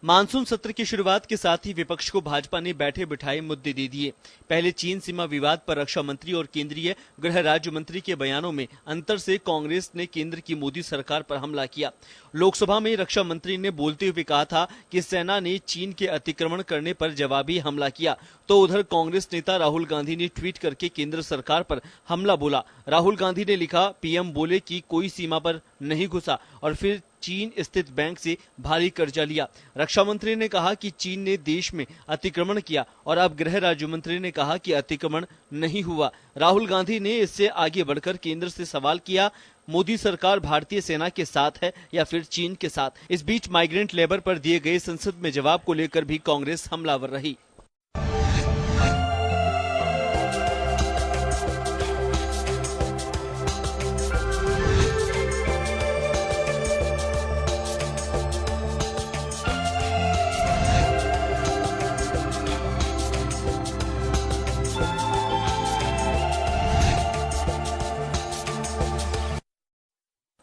Monsoon सत्र की शुरुआत के साथ ही विपक्ष को भाजपा ने बैठे बिठाए मुद्दे दे दिए। पहले चीन सीमा विवाद पर रक्षा मंत्री और केंद्रीय गृह राज्य मंत्री के बयानों में अंतर से कांग्रेस ने केंद्र की मोदी सरकार पर हमला किया। लोकसभा में रक्षा मंत्री ने बोलते हुए कहा था कि सेना ने चीन के अतिक्रमण करने पर जवाबी हमला किया, तो उधर कांग्रेस नेता राहुल गांधी ने ट्वीट करके केंद्र सरकार पर हमला बोला। राहुल गांधी ने लिखा, पीएम बोले कि कोई सीमा पर नहीं घुसा और फिर चीन स्थित बैंक से भारी कर्जा लिया। रक्षा मंत्री ने कहा कि चीन ने देश में अतिक्रमण किया और अब गृह राज्य मंत्री ने कहा कि अतिक्रमण नहीं हुआ। राहुल गांधी ने इससे आगे बढ़कर केंद्र से सवाल किया, मोदी सरकार भारतीय सेना के साथ है या फिर चीन के साथ। इस बीच माइग्रेंट लेबर पर दिए गए संसद में जवाब को लेकर भी कांग्रेस हमलावर रही।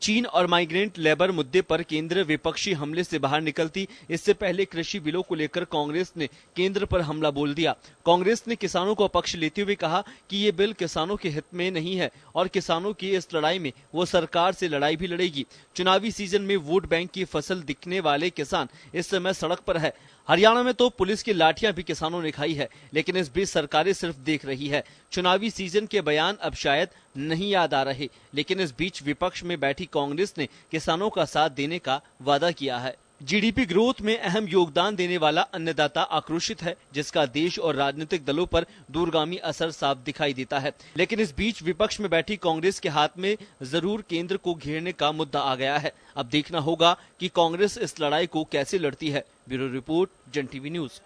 चीन और माइग्रेंट लेबर मुद्दे पर केंद्र विपक्षी हमले से बाहर निकलती इससे पहले कृषि बिलों को लेकर कांग्रेस ने केंद्र पर हमला बोल दिया। कांग्रेस ने किसानों को पक्ष लेते हुए कहा कि ये बिल किसानों के हित में नहीं है और किसानों की इस लड़ाई में वो सरकार से लड़ाई भी लड़ेगी। चुनावी सीजन में वोट बैंक की फसल दिखने वाले किसान इस समय सड़क पर है। हरियाणा में तो पुलिस की लाठियां भी किसानों ने खाई है, लेकिन इस बीच सरकारें सिर्फ देख रही है। चुनावी सीजन के बयान अब शायद नहीं याद आ रहे, लेकिन इस बीच विपक्ष में बैठी कांग्रेस ने किसानों का साथ देने का वादा किया है। जीडीपी ग्रोथ में अहम योगदान देने वाला अन्नदाता आक्रोशित है, जिसका देश और राजनीतिक दलों पर दूरगामी असर साफ दिखाई देता है। लेकिन इस बीच विपक्ष में बैठी कांग्रेस के हाथ में जरूर केंद्र को घेरने का मुद्दा आ गया है। अब देखना होगा कि कांग्रेस इस लड़ाई को कैसे लड़ती है। ब्यूरो रिपोर्ट, जन टीवी न्यूज।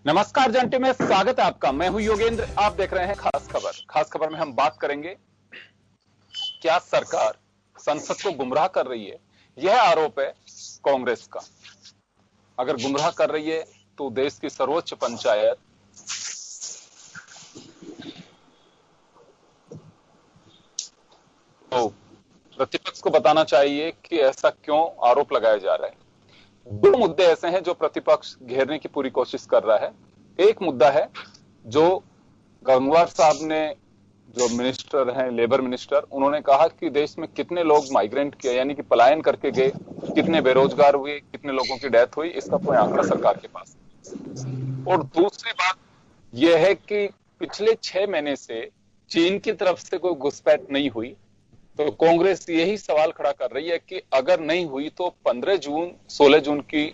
नमस्कार, जंटी में स्वागत है आपका। मैं हूं योगेंद्र, आप देख रहे हैं खास खबर। खास खबर में हम बात करेंगे, क्या सरकार संसद को गुमराह कर रही है? यह आरोप है कांग्रेस का। अगर गुमराह कर रही है तो देश की सर्वोच्च पंचायत तो प्रतिपक्ष को बताना चाहिए कि ऐसा क्यों आरोप लगाया जा रहा है। दो मुद्दे ऐसे हैं जो प्रतिपक्ष घेरने की पूरी कोशिश कर रहा है। एक मुद्दा है जो गंगवार साहब ने, जो मिनिस्टर हैं, लेबर मिनिस्टर, उन्होंने कहा कि देश में कितने लोग माइग्रेंट किए, यानी कि पलायन करके गए, कितने बेरोजगार हुए, कितने लोगों की डेथ हुई, इसका कोई आंकड़ा सरकार के पास नहीं। और दूसरी बात यह है कि पिछले 6 महीने से चीन की तरफ से कोई घुसपैठ नहीं हुई, तो कांग्रेस यही सवाल खड़ा कर रही है कि अगर नहीं हुई तो 15 जून 16 जून की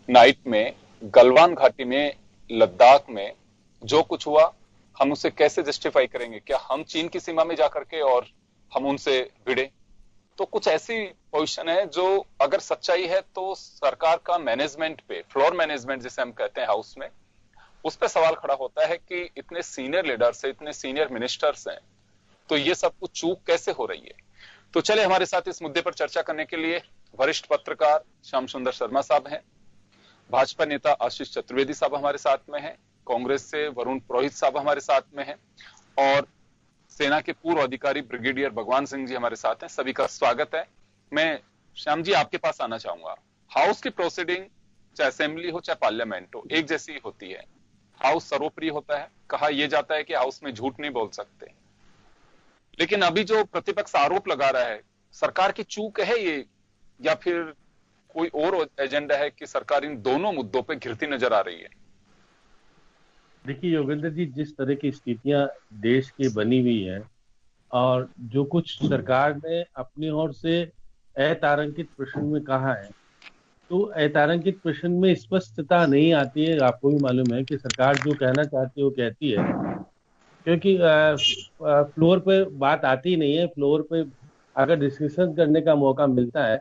नाइट में गलवान घाटी में, लद्दाख में जो कुछ हुआ, हम उसे कैसे जस्टिफाई करेंगे? क्या हम चीन की सीमा में जाकर के और हम उनसे भिड़े? तो कुछ ऐसी पोजीशन है जो अगर सच्चाई है तो सरकार का मैनेजमेंट पे, फ्लोर मैनेजमेंट जिसे हम कहते हैं हाउस में, उस पर सवाल खड़ा होता है कि इतने सीनियर लीडर्स हैं, इतने सीनियर मिनिस्टर्स हैं, तो ये सब कुछ चूक कैसे हो रही है? तो चले, हमारे साथ इस मुद्दे पर चर्चा करने के लिए वरिष्ठ पत्रकार श्याम सुंदर शर्मा साहब हैं, भाजपा नेता आशीष चतुर्वेदी साहब हमारे साथ में हैं, कांग्रेस से वरुण पुरोहित साहब हमारे साथ में हैं, और सेना के पूर्व अधिकारी ब्रिगेडियर भगवान सिंह जी हमारे साथ हैं। सभी का स्वागत है। मैं श्याम जी आपके पास आना चाहूंगा। हाउस की प्रोसीडिंग, चाहे असेंबली हो चाहे पार्लियामेंट हो, एक जैसी होती है। हाउस सर्वोपरि होता है, कहा यह जाता है कि हाउस में झूठ नहीं बोल सकते, लेकिन अभी जो प्रतिपक्ष आरोप लगा रहा है, सरकार की चूक है ये, या फिर कोई और एजेंडा है कि सरकार इन दोनों मुद्दों पे घिरती नजर आ रही है? देखिए योगेंद्र जी, जिस तरह की स्थितियां देश की बनी हुई है और जो कुछ सरकार ने अपनी ओर से अतारांकित प्रश्न में कहा है, तो अतारांकित प्रश्न में स्पष्टता नहीं आती है। आपको भी मालूम है कि सरकार जो कहना चाहती है वो कहती है, क्योंकि फ्लोर पे बात आती नहीं है। फ्लोर पे अगर डिस्कशन करने का मौका मिलता है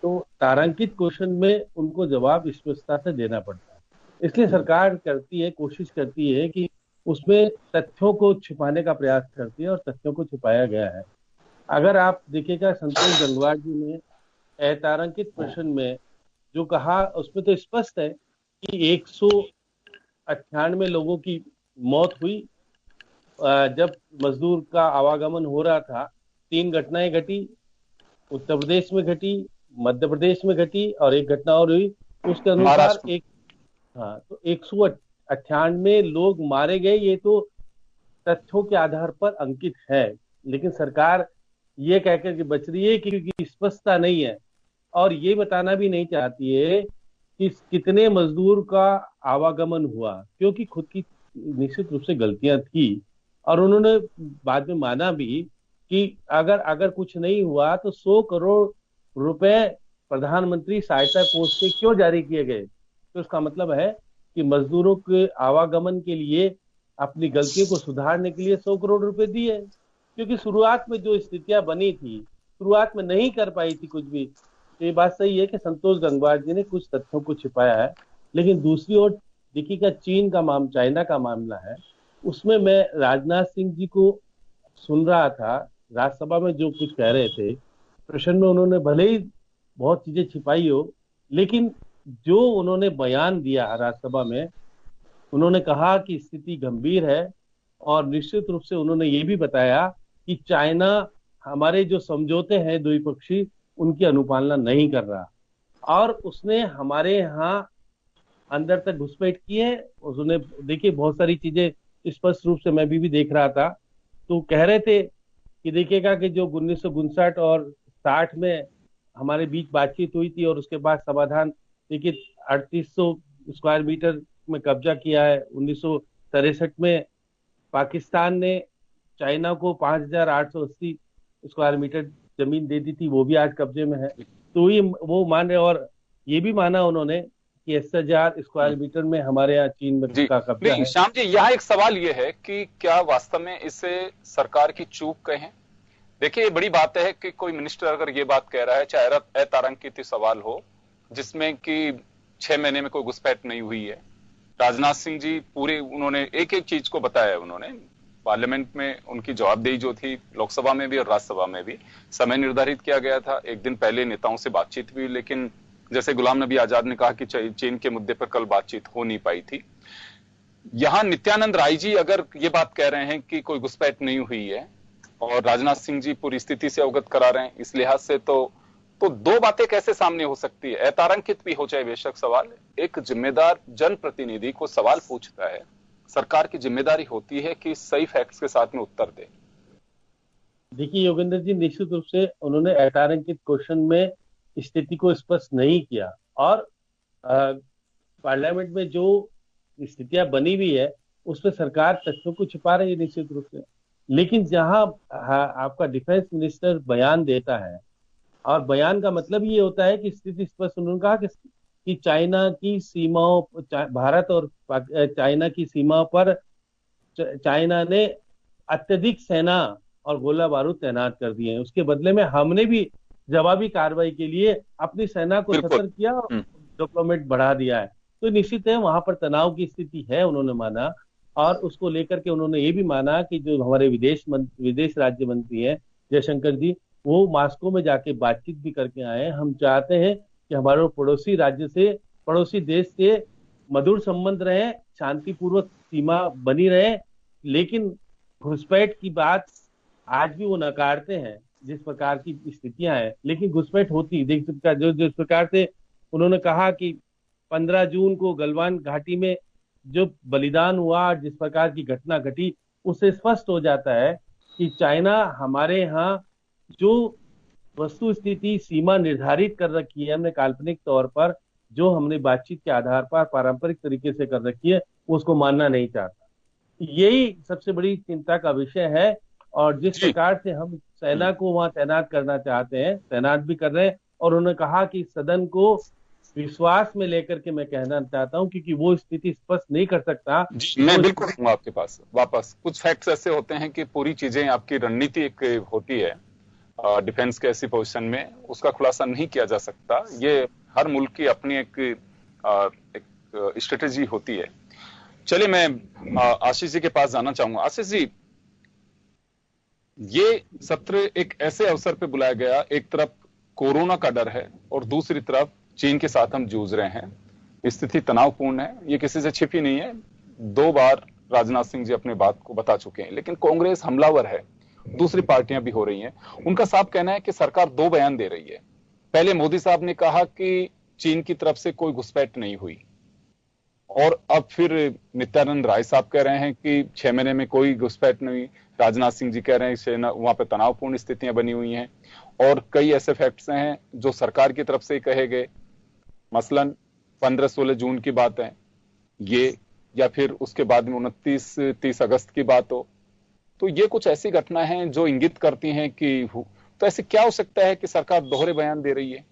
तो तारांकित क्वेश्चन में उनको जवाब स्पष्टता से देना पड़ता है। इसलिए सरकार करती है, कोशिश करती है कि उसमें तथ्यों को छिपाने का प्रयास करती है, और तथ्यों को छिपाया गया है। अगर आप देखिएगा, संतोष गंगवार जी ने अतारांकित प्रश्न में जो कहा, उसमें तो स्पष्ट है कि 198 लोगों की मौत हुई। जब मजदूर का आवागमन हो रहा था, 3 घटनाएं घटी, उत्तर प्रदेश में घटी, मध्य प्रदेश में घटी, और एक घटना और हुई। उसके अनुसार तो 198 लोग मारे गए। ये तो तथ्यों के आधार पर अंकित है, लेकिन सरकार ये कहकर के बच रही है क्योंकि स्पष्टता नहीं है, और ये बताना भी नहीं चाहती है कि कितने मजदूर का आवागमन हुआ, क्योंकि खुद की निश्चित रूप से गलतियां थी। और उन्होंने बाद में माना भी कि अगर कुछ नहीं हुआ तो 100 करोड़ रुपए प्रधानमंत्री सहायता कोष से क्यों जारी किए गए। तो इसका मतलब है कि मजदूरों के आवागमन के लिए, अपनी गलतियों को सुधारने के लिए 100 करोड़ रुपए दिए, क्योंकि शुरुआत में जो स्थितियां बनी थी, शुरुआत में नहीं कर पाई थी कुछ भी। तो ये बात सही है कि संतोष गंगवार जी ने कुछ तथ्यों को छिपाया है, लेकिन दूसरी ओर देखिएगा, चाइना का मामला है, उसमें मैं राजनाथ सिंह जी को सुन रहा था, राज्यसभा में जो कुछ कह रहे थे प्रश्न में, उन्होंने भले ही बहुत चीजें छिपाई हो, लेकिन जो उन्होंने बयान दिया राज्यसभा में, उन्होंने कहा कि स्थिति गंभीर है, और निश्चित रूप से उन्होंने ये भी बताया कि चाइना हमारे जो समझौते हैं द्विपक्षीय, उनकी अनुपालना नहीं कर रहा, और उसने हमारे यहाँ अंदर तक घुसपैठ की है। उसने, देखिए, बहुत सारी चीजें स्पष्ट रूप से मैं भी देख रहा था, तो कह रहे थे कि देखिएगा कि जो 1959 और 60 में हमारे बीच बातचीत हुई थी, और उसके बाद समाधान, देखिए 3800 स्क्वायर मीटर में कब्जा किया है। 1963 में पाकिस्तान ने चाइना को 5880 स्क्वायर मीटर जमीन दे दी थी, वो भी आज कब्जे में है। तो ये वो मान रहे, और ये भी माना उन्होंने कि 80,000 स्क्वायर मीटर में हमारे यहाँ चीन में का कब्जा है। श्याम जी, यहाँ एक सवाल ये है कि क्या वास्तव में इसे सरकार की चूक कहें? देखिए, ये बड़ी बात है कि कोई मिनिस्टर अगर ये बात कह रहा है, चाहे अतारांकित सवाल हो, जिसमें कि 6 महीने में कोई घुसपैठ नहीं हुई है। राजनाथ सिंह जी पूरे, उन्होंने एक एक चीज को बताया। उन्होंने पार्लियामेंट में उनकी जवाबदेही जो थी, लोकसभा में भी और राज्यसभा में भी, समय निर्धारित किया गया था। एक दिन पहले नेताओं से बातचीत हुई, लेकिन जैसे गुलाम नबी आजाद ने कहा कि चीन के मुद्दे पर कल बातचीत हो नहीं पाई थी। यहां नित्यानंद राय जी अगर ये बात कह रहे हैं कि कोई घुसपैठ नहीं हुई है, और राजनाथ सिंह जी पूरी स्थिति से अवगत करा रहे हैं, इस लिहाज से तो तो दो बातें कैसे सामने हो सकती है? अतारंकित भी हो जाए बेशक सवाल, एक जिम्मेदार जनप्रतिनिधि को सवाल पूछता है, सरकार की जिम्मेदारी होती है कि सही फैक्ट्स के साथ में उत्तर दे। देखिए योगेंद्र जी, निश्चित रूप से उन्होंने अतारंकित क्वेश्चन में स्थिति को स्पष्ट नहीं किया, और पार्लियामेंट में जो स्थितियां बनी हुई है उसमें सरकार तथ्यों को छिपा रही है निश्चित रूप से। लेकिन जहां आपका डिफेंस मिनिस्टर बयान देता है, और बयान का मतलब ये होता है कि स्थिति स्पष्ट, उन्होंने कहा कि चाइना की सीमाओं, भारत और चाइना की सीमा पर चाइना ने अत्यधिक सेना और गोला बारूद तैनात कर दिए हैं, उसके बदले में हमने भी जवाबी कार्रवाई के लिए अपनी सेना को बिल्कुल। सतर्क किया और डेवलपमेंट बढ़ा दिया है। तो निश्चित है वहां पर तनाव की स्थिति है, उन्होंने माना, और उसको लेकर के उन्होंने ये भी माना कि जो हमारे विदेश राज्य मंत्री हैं जयशंकर जी, वो मॉस्को में जाके बातचीत भी करके आए हैं। हम चाहते हैं कि हमारे पड़ोसी राज्य से, पड़ोसी देश से मधुर संबंध रहे, शांतिपूर्वक सीमा बनी रहे, लेकिन घुसपैठ की बात आज भी वो नकारते हैं जिस प्रकार की स्थितियां हैं। लेकिन घुसपैठ होती देख सकता, जो जिस प्रकार से उन्होंने कहा कि 15 जून को गलवान घाटी में जो बलिदान हुआ, जिस प्रकार की घटना घटी, उससे स्पष्ट हो जाता है कि चाइना हमारे यहाँ जो वस्तु स्थिति सीमा निर्धारित कर रखी है हमने काल्पनिक तौर पर, जो हमने बातचीत के आधार पर पारंपरिक तरीके से कर रखी है, उसको मानना नहीं चाहता। यही सबसे बड़ी चिंता का विषय है। और जिस प्रकार से हम सेना को वहां तैनात करना चाहते हैं, तैनात भी कर रहे हैं, और उन्होंने कहा कि सदन को विश्वास में लेकर के मैं कहना चाहता हूं, क्योंकि वो स्थिति स्पष्ट नहीं कर सकता। मैं बिल्कुल हूँ आपके पास वापस। कुछ फैक्ट्स ऐसे होते हैं कि पूरी चीजें आपकी रणनीति एक होती है डिफेंस के ऐसी पोजीशन में, उसका खुलासा नहीं किया जा सकता। ये हर मुल्क की अपनी एक स्ट्रेटेजी होती है। चलिए मैं आशीष जी के पास जाना चाहूंगा। आशीष जी, ये सत्र एक ऐसे अवसर पे बुलाया गया, एक तरफ कोरोना का डर है और दूसरी तरफ चीन के साथ हम जूझ रहे हैं। स्थिति तनावपूर्ण है, ये किसी से छिपी नहीं है। 2 बार राजनाथ सिंह जी अपने बात को बता चुके हैं, लेकिन कांग्रेस हमलावर है, दूसरी पार्टियां भी हो रही हैं। उनका साफ कहना है कि सरकार 2 बयान दे रही है। पहले मोदी साहब ने कहा कि चीन की तरफ से कोई घुसपैठ नहीं हुई, और अब फिर नित्यानंद राय साहब कह रहे हैं कि 6 महीने में कोई घुसपैठ नहीं। राजनाथ सिंह जी कह रहे हैं वहां पे तनावपूर्ण स्थितियां बनी हुई हैं, और कई ऐसे फैक्ट्स हैं जो सरकार की तरफ से ही कहे गए, मसलन 15-16 जून की बात है ये, या फिर उसके बाद में 29-30 अगस्त की बात हो। तो ये कुछ ऐसी घटना है जो इंगित करती हैं कि तो ऐसे क्या हो सकता है कि सरकार दोहरे बयान दे रही है?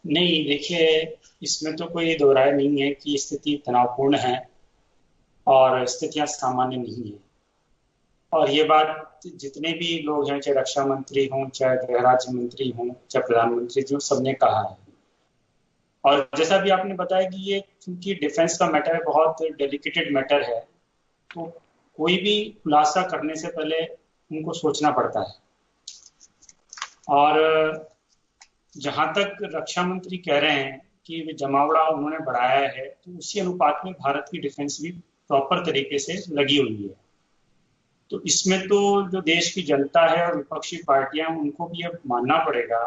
नहीं, देखिए, इसमें तो कोई दो राय नहीं है कि स्थिति तनावपूर्ण है और स्थितियां सामान्य नहीं है। और ये बात जितने भी लोग हैं, चाहे रक्षा मंत्री हों, चाहे गृह राज्य मंत्री हों, चाहे प्रधानमंत्री जी, सबने कहा है। और जैसा भी आपने बताया कि ये क्योंकि डिफेंस का मैटर है, बहुत डेलिकेटेड मैटर है, तो कोई भी खुलासा करने से पहले उनको सोचना पड़ता है। और जहां तक रक्षा मंत्री कह रहे हैं कि जमावड़ा उन्होंने बढ़ाया है, तो उसी अनुपात में भारत की डिफेंस भी प्रॉपर तरीके से लगी हुई है। तो इसमें तो जो देश की जनता है और विपक्षी पार्टियां, उनको भी अब मानना पड़ेगा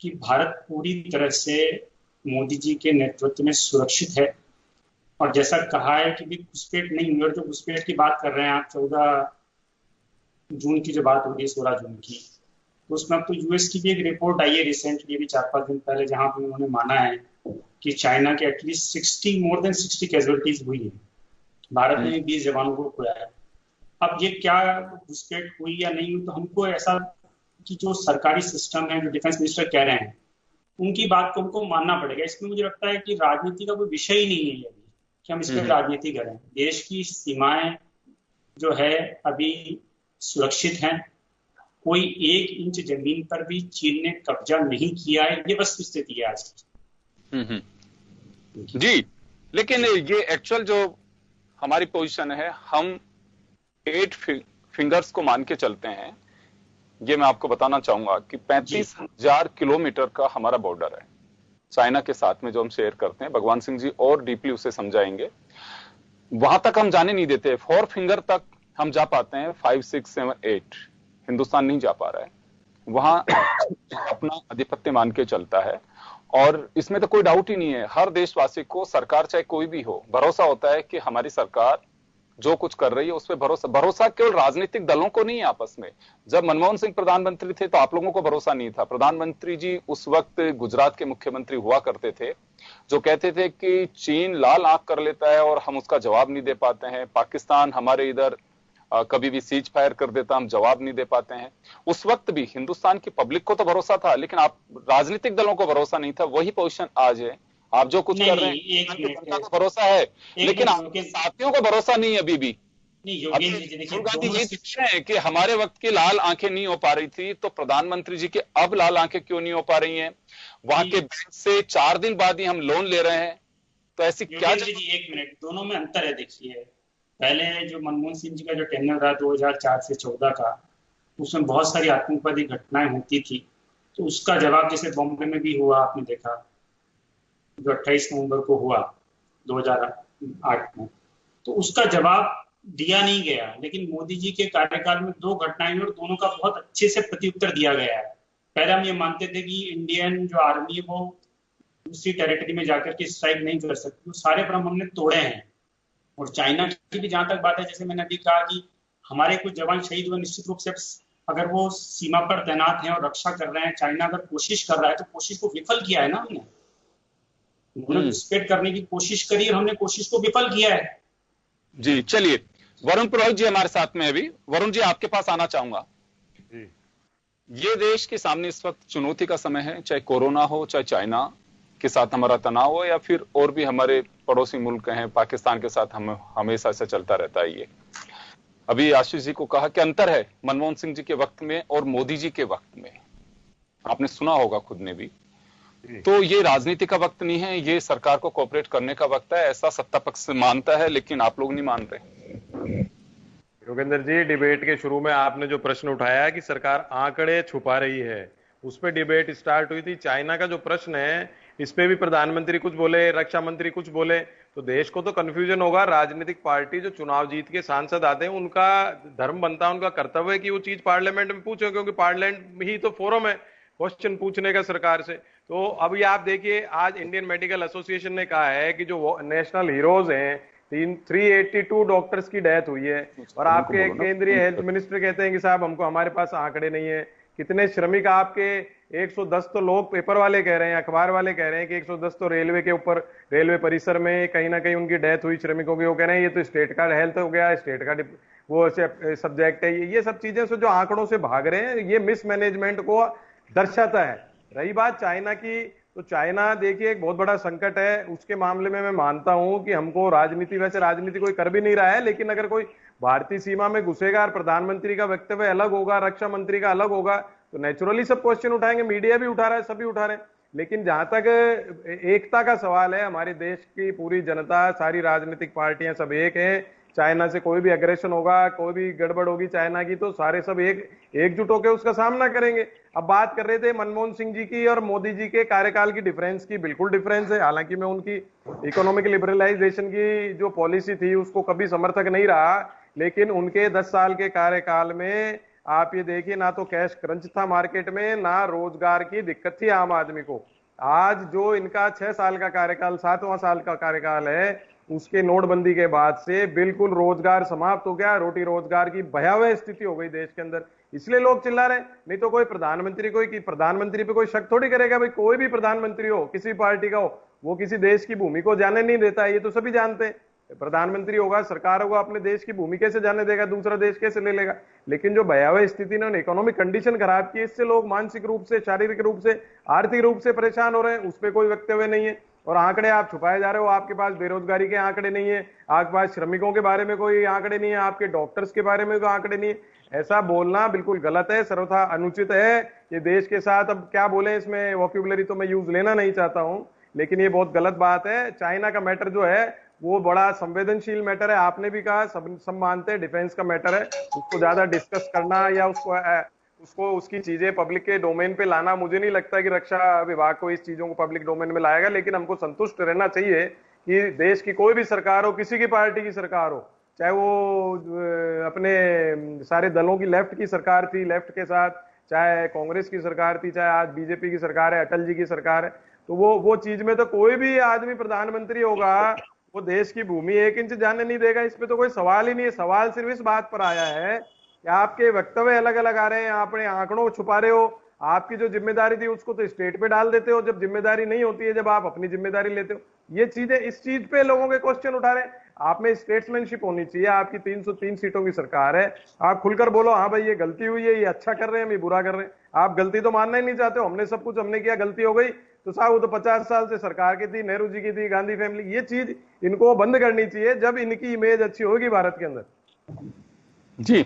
कि भारत पूरी तरह से मोदी जी के नेतृत्व में सुरक्षित है। और जैसा कहा है कि भी घुसपैठ नहीं हुई, और जो घुसपैठ की बात कर रहे हैं आप, 14 जून की जो बात हो रही है, 16 जून की, तो उसमें अब तो यूएस की भी एक रिपोर्ट आई है रिसेंटली, भी 4-5 दिन पहले, जहां पर उन्होंने माना है कि चाइना के एटलीस्ट मोर देन 60 कैजुअलिटीज हुई है। भारत ने 20 जवानों को खोया है। अब ये क्या घुसपैठ हुई या नहीं हुई, तो हमको ऐसा कि जो सरकारी सिस्टम है, जो डिफेंस मिनिस्टर कह रहे हैं, उनकी बात को हमको मानना पड़ेगा। इसमें मुझे लगता है कि राजनीति का कोई विषय ही नहीं है अभी कि हम इस पर राजनीति करें। देश की सीमाएं जो है अभी सुरक्षित हैं, कोई 1 इंच जमीन पर भी चीन ने कब्जा नहीं किया है, ये वस्तु स्थिति है आज की। जी, लेकिन ये एक्चुअल जो हमारी पोजीशन है, हम 8 फिंगर्स को मान के चलते हैं। ये मैं आपको बताना चाहूंगा कि 35,000 किलोमीटर का हमारा बॉर्डर है चाइना के साथ में, जो हम शेयर करते हैं। भगवान सिंह जी और डीपली उसे समझाएंगे। वहां तक हम जाने नहीं देते। 4 फिंगर तक हम जा पाते हैं, 5, 6, 7, 8 हिंदुस्तान नहीं जा पा रहा है। वहां अपना आधिपत्य मान के चलता है। और इसमें तो कोई डाउट ही नहीं है, हर देशवासी को, सरकार चाहे कोई भी हो, भरोसा होता है कि हमारी सरकार जो कुछ कर रही है उस पर भरोसा केवल राजनीतिक दलों को नहीं है आपस में। जब मनमोहन सिंह प्रधानमंत्री थे तो आप लोगों को भरोसा नहीं था। प्रधानमंत्री जी उस वक्त गुजरात के मुख्यमंत्री हुआ करते थे, जो कहते थे कि चीन लाल आंख कर लेता है और हम उसका जवाब नहीं दे पाते हैं, पाकिस्तान हमारे इधर कभी भी सीज फायर कर देता, हम जवाब नहीं दे पाते हैं। उस वक्त भी हिंदुस्तान की पब्लिक को तो भरोसा था, लेकिन आप राजनीतिक दलों को भरोसा नहीं था। वही पोजीशन आज है। आप जो कुछ कर रहे हैं जनता को भरोसा है, लेकिन आपके साथियों को भरोसा नहीं है अभी भी। राहुल गांधी ये कह रहे हैं कि हमारे वक्त की लाल आंखें नहीं हो पा रही थी, तो प्रधानमंत्री जी की अब लाल आंखें क्यों नहीं हो पा रही हैं? वहां के बैंक से 4 दिन बाद ही हम लोन ले रहे हैं, तो ऐसी क्या जी 1 मिनट, दोनों में अंतर है। देखिए, पहले जो मनमोहन सिंह जी का जो टेन्योर रहा 2004 से 14 का, उसमें बहुत सारी आतंकवादी घटनाएं होती थी, तो उसका जवाब जैसे बॉम्बे में भी हुआ, आपने देखा जो 28 नवंबर को हुआ 2008 में, तो उसका जवाब दिया नहीं गया। लेकिन मोदी जी के कार्यकाल में 2 घटनाएं और दोनों का बहुत अच्छे से प्रत्युत्तर दिया गया है। पहले हम ये मानते थे कि इंडियन जो आर्मी है वो दूसरी टेरिटरी में जाकर के स्ट्राइक नहीं कर सकती, वो सारे भ्रम हमने तोड़े हैं। और चाइना की भी जहां तक बात है, जैसे मैंने अभी कहा कि हमारे कुछ जवान शहीद हुए, निश्चित रूप से अगर वो सीमा पर तैनात हैं और रक्षा कर रहे हैं, चाइना अगर कोशिश कर रहा है तो कोशिश को विफल किया है ना हमने। उन्होंने घुसपैठ करने की कोशिश करी और हमने कोशिश को विफल किया है। जी चलिए, वरुण पुरोहित जी हमारे साथ में अभी। वरुण जी, आपके पास आना चाहूंगा। ये देश के सामने इस वक्त चुनौती का समय है, चाहे कोरोना हो, चाहे चाइना के साथ हमारा तनाव हो, या फिर और भी हमारे पड़ोसी मुल्क हैं, पाकिस्तान के साथ हम हमेशा से चलता रहता है। ये अभी आशीष जी को कहा कि अंतर है मनमोहन सिंह जी के वक्त में और मोदी जी के वक्त में, आपने सुना होगा खुद ने भी। तो ये राजनीति का वक्त नहीं है, ये सरकार को कोऑपरेट करने का वक्त है, ऐसा सत्ता पक्ष मानता है, लेकिन आप लोग नहीं मान रहे। योगेंद्र जी, डिबेट के शुरू में आपने जो प्रश्न उठाया कि सरकार आंकड़े छुपा रही है, उस पर डिबेट स्टार्ट हुई थी। चाइना का जो प्रश्न है, इस पे भी प्रधानमंत्री कुछ बोले, रक्षा मंत्री कुछ बोले, तो देश को तो कंफ्यूजन होगा। राजनीतिक पार्टी जो चुनाव जीत के सांसद आते हैं, उनका धर्म बनता है, उनका कर्तव्य है कि वो चीज पार्लियामेंट में पूछे, क्योंकि पार्लियामेंट ही तो फोरम है क्वेश्चन पूछने का सरकार से। तो अभी आप देखिए, आज इंडियन मेडिकल एसोसिएशन ने कहा है कि जो नेशनल हीरोज हैं, 382 डॉक्टर्स की डेथ हुई है, और आपके केंद्रीय हेल्थ मिनिस्टर कहते हैं कि साहब हमको, हमारे पास आंकड़े नहीं है। कितने श्रमिक आपके 110 तो लोग पेपर वाले कह रहे हैं, अखबार वाले कह रहे हैं कि 110 तो रेलवे के ऊपर, रेलवे परिसर में कहीं ना कहीं उनकी डेथ हुई श्रमिकों की। वो कह रहे हैं ये तो स्टेट का हेल्थ हो गया, स्टेट का वो सब्जेक्ट है। ये सब चीजें जो आंकड़ों से भाग रहे हैं, ये मिसमैनेजमेंट को दर्शाता है। रही बात चाइना की, तो चाइना देखिए एक बहुत बड़ा संकट है। उसके मामले में मैं मानता हूं कि हमको राजनीति, वैसे राजनीति कोई कर भी नहीं रहा है, लेकिन अगर कोई भारतीय सीमा में घुसेगा और प्रधानमंत्री का वक्तव्य अलग होगा, रक्षा मंत्री का अलग होगा, तो नेचुरली सब क्वेश्चन उठाएंगे। मीडिया भी उठा रहा है, सभी उठा रहे हैं। लेकिन जहां तक एकता का सवाल है, हमारे देश की पूरी जनता, सारी राजनीतिक पार्टियां सब एक हैं। चाइना से कोई भी एग्रेशन होगा, कोई भी गड़बड़ होगी चाइना की, तो सारे सब एकजुट होकर उसका सामना करेंगे। अब बात कर रहे थे मनमोहन सिंह जी की और मोदी जी के कार्यकाल की डिफरेंस की, बिल्कुल डिफरेंस है। हालांकि मैं उनकी इकोनॉमिक लिबरलाइजेशन की जो पॉलिसी थी उसको कभी समर्थक नहीं रहा, लेकिन उनके 10 साल के कार्यकाल में आप ये देखिए, ना तो कैश क्रंच था मार्केट में, ना रोजगार की दिक्कत थी आम आदमी को। आज जो इनका 6 साल का कार्यकाल, 7वां साल का कार्यकाल है, उसके नोटबंदी के बाद से बिल्कुल रोजगार समाप्त हो गया। रोटी रोजगार की भयावह स्थिति हो गई देश के अंदर, इसलिए लोग चिल्ला रहे हैं। नहीं तो कोई प्रधानमंत्री पे कोई शक थोड़ी करेगा। भाई कोई भी प्रधानमंत्री हो, किसी पार्टी का हो, वो किसी देश की भूमि को जाने नहीं देता है, ये तो सभी जानते हैं। प्रधानमंत्री होगा, सरकार होगा, अपने देश की भूमि कैसे जाने देगा, दूसरा देश कैसे ले लेगा। लेकिन जो भयावह स्थिति ने इकोनॉमिक कंडीशन खराब की, इससे लोग मानसिक रूप से, शारीरिक रूप से, आर्थिक रूप से परेशान हो रहे हैं, उस पर कोई वक्तव्य नहीं है। और आंकड़े आप छुपाए जा रहे हो। आपके पास बेरोजगारी के आंकड़े नहीं है, आपके पास श्रमिकों के बारे में कोई आंकड़े नहीं है, आपके डॉक्टर्स के बारे में कोई आंकड़े नहीं है। ऐसा बोलना बिल्कुल गलत है, सर्वथा अनुचित है। ये देश के साथ, अब क्या बोले, इसमें वोकैबुलरी तो मैं यूज लेना नहीं चाहता हूं, लेकिन ये बहुत गलत बात है। चाइना का मैटर जो है वो बड़ा संवेदनशील मैटर है, आपने भी कहा, सब मानते हैं, डिफेंस का मैटर है। उसको ज्यादा डिस्कस करना या उसको उसकी चीजें पब्लिक के डोमेन पे लाना, मुझे नहीं लगता कि रक्षा विभाग को इस चीजों को पब्लिक डोमेन में लाएगा। लेकिन हमको संतुष्ट रहना चाहिए कि देश की कोई भी सरकार हो, किसी की पार्टी की सरकार हो, चाहे वो अपने सारे दलों की लेफ्ट की सरकार थी, लेफ्ट के साथ चाहे कांग्रेस की सरकार थी, चाहे आज बीजेपी की सरकार है, अटल जी की सरकार है, तो वो चीज में तो कोई भी आदमी प्रधानमंत्री होगा वो देश की भूमि 1 इंच जाने नहीं देगा। इस पे तो कोई सवाल ही नहीं है। सवाल सिर्फ इस बात पर आया है कि आपके वक्तव्य अलग अलग आ रहे हैं, अपने आंकड़ों को छुपा रहे हो। आपकी जो जिम्मेदारी थी उसको तो स्टेट पे डाल देते हो, जब जिम्मेदारी नहीं होती है, जब आप अपनी जिम्मेदारी लेते हो। ये चीजें, इस चीज पे लोगों के क्वेश्चन उठा रहे हैं। आप में स्टेट्समैनशिप होनी चाहिए। आपकी 303 सीटों की सरकार है, आप खुलकर बोलो हाँ भाई ये गलती हुई है, ये अच्छा कर रहे हैं, हम ये बुरा कर रहे हैं। आप गलती तो मानना ही नहीं चाहते हो। हमने सब कुछ हमने किया, गलती हो गई तो साहब वो तो 50 साल से सरकार की थी, नेहरू जी की थी, गांधी फैमिली। ये चीज इनको बंद करनी चाहिए जब इनकी इमेज अच्छी होगी भारत के अंदर। जी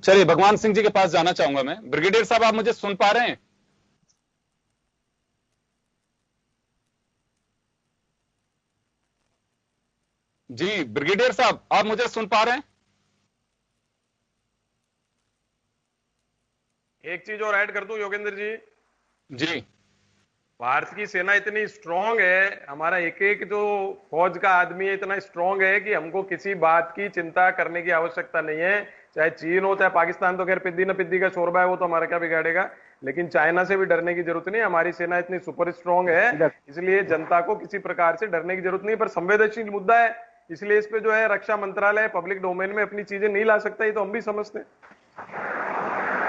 चलिए, भगवान सिंह जी के पास जाना चाहूंगा मैं। ब्रिगेडियर साहब, आप मुझे सुन पा रहे हैं? जी ब्रिगेडियर साहब, आप मुझे सुन पा रहे हैं? एक चीज और ऐड कर दूं योगेंद्र जी। जी। भारत की सेना इतनी स्ट्रांग है, हमारा एक एक जो फौज का आदमी है इतना स्ट्रांग है कि हमको किसी बात की चिंता करने की आवश्यकता नहीं है। चाहे चीन हो, चाहे पाकिस्तान, तो खैर पिद्दी न पिद्दी का शोरबा है, वो तो हमारा क्या बिगाड़ेगा। लेकिन चाइना से भी डरने की जरूरत नहीं। हमारी सेना इतनी सुपर स्ट्रांग है, इसलिए जनता को किसी प्रकार से डरने की जरूरत नहीं। पर संवेदनशील मुद्दा है, इसलिए इस पे जो है रक्षा मंत्रालय पब्लिक डोमेन में अपनी चीजें नहीं ला सकता। ये तो हम भी समझते हैं।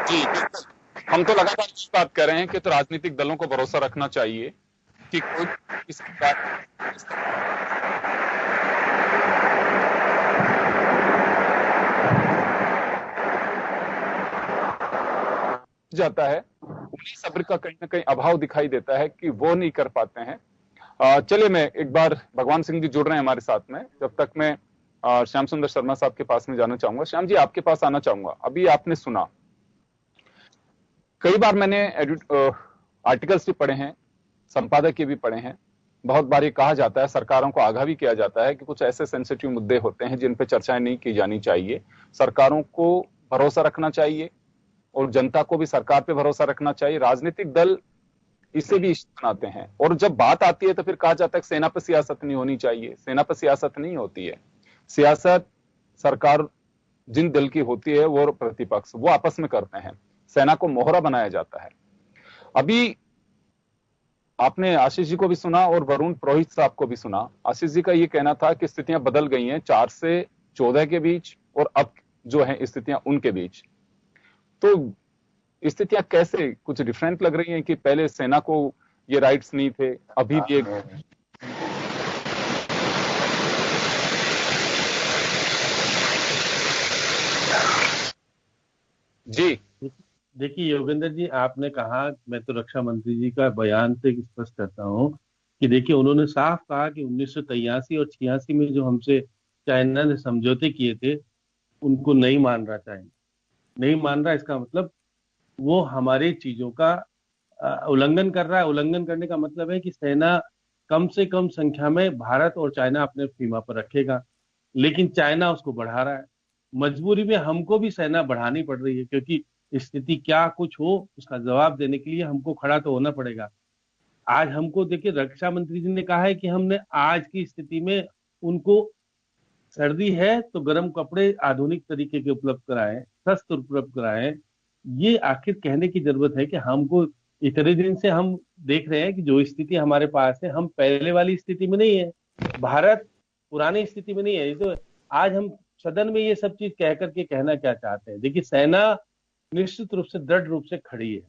जी, हम तो लगातार इस बात कर रहे हैं कि तो राजनीतिक दलों को भरोसा रखना चाहिए कि कोई इस जाता है, उन्हें सब्र का कहीं ना कहीं अभाव दिखाई देता है कि वो नहीं कर पाते हैं। चलिए, मैं एक बार भगवान सिंह जी जुड़ रहे हैं हमारे साथ में, जब तक मैं श्याम सुंदर शर्मा साहब के पास में जाना चाहूंगा। श्याम जी, आपके पास आना चाहूंगा। अभी आपने सुना, कई बार मैंने आर्टिकल्स भी पढ़े हैं, संपादकीय भी पढ़े हैं। बहुत बार ये कहा जाता है, सरकारों को आगाह भी किया जाता है कि कुछ ऐसे सेंसिटिव मुद्दे होते हैं जिन पे चर्चाएं नहीं की जानी चाहिए। सरकारों को भरोसा रखना चाहिए और जनता को भी सरकार पे भरोसा रखना चाहिए। राजनीतिक दल इसे भी इश्यू बनाते हैं, और जब बात आती है तो फिर कहा जाता है कि सेना पर सियासत नहीं होनी चाहिए। सेना पर सियासत नहीं होती है। सियासत सरकार जिन दल की होती है वो प्रतिपक्ष, वो आपस में करते हैं। सेना को मोहरा बनाया जाता है। अभी आपने आशीष जी को भी सुना और वरुण पुरोहित साहब को भी सुना। आशीष जी का ये कहना था कि स्थितियां बदल गई हैं 4 से 14 के बीच, और अब जो है स्थितियां उनके बीच। तो स्थितियां कैसे कुछ डिफरेंट लग रही हैं कि पहले सेना को ये राइट्स नहीं थे, अभी भी जी। देखिए योगेंद्र जी, आपने कहा, मैं तो रक्षा मंत्री जी का बयान से स्पष्ट करता हूं कि देखिए उन्होंने साफ कहा कि 1983 और 86 में जो हमसे चाइना ने समझौते किए थे उनको नहीं मान रहा चाइना, नहीं मान रहा। इसका मतलब वो हमारी चीजों का उल्लंघन कर रहा है। उल्लंघन करने का मतलब है कि सेना कम से कम संख्या में भारत और चाइना अपने सीमा पर रखेगा, लेकिन चाइना उसको बढ़ा रहा है। मजबूरी में हमको भी सेना बढ़ानी पड़ रही है, क्योंकि स्थिति क्या कुछ हो उसका जवाब देने के लिए हमको खड़ा तो होना पड़ेगा। आज हमको देखिए, रक्षा मंत्री जी ने कहा है कि हमने आज की स्थिति में उनको सर्दी है तो गर्म कपड़े आधुनिक तरीके के उपलब्ध कराएं, शस्त्र उपलब्ध कराएं। ये आखिर कहने की जरूरत है कि हमको इतने दिन से हम देख रहे हैं कि जो स्थिति हमारे पास है, हम पहले वाली स्थिति में नहीं है, भारत पुरानी स्थिति में नहीं है। तो आज हम सदन में ये सब चीज कह करके कहना क्या चाहते हैं? देखिए, सेना निश्चित रूप से दृढ़ रूप से खड़ी है।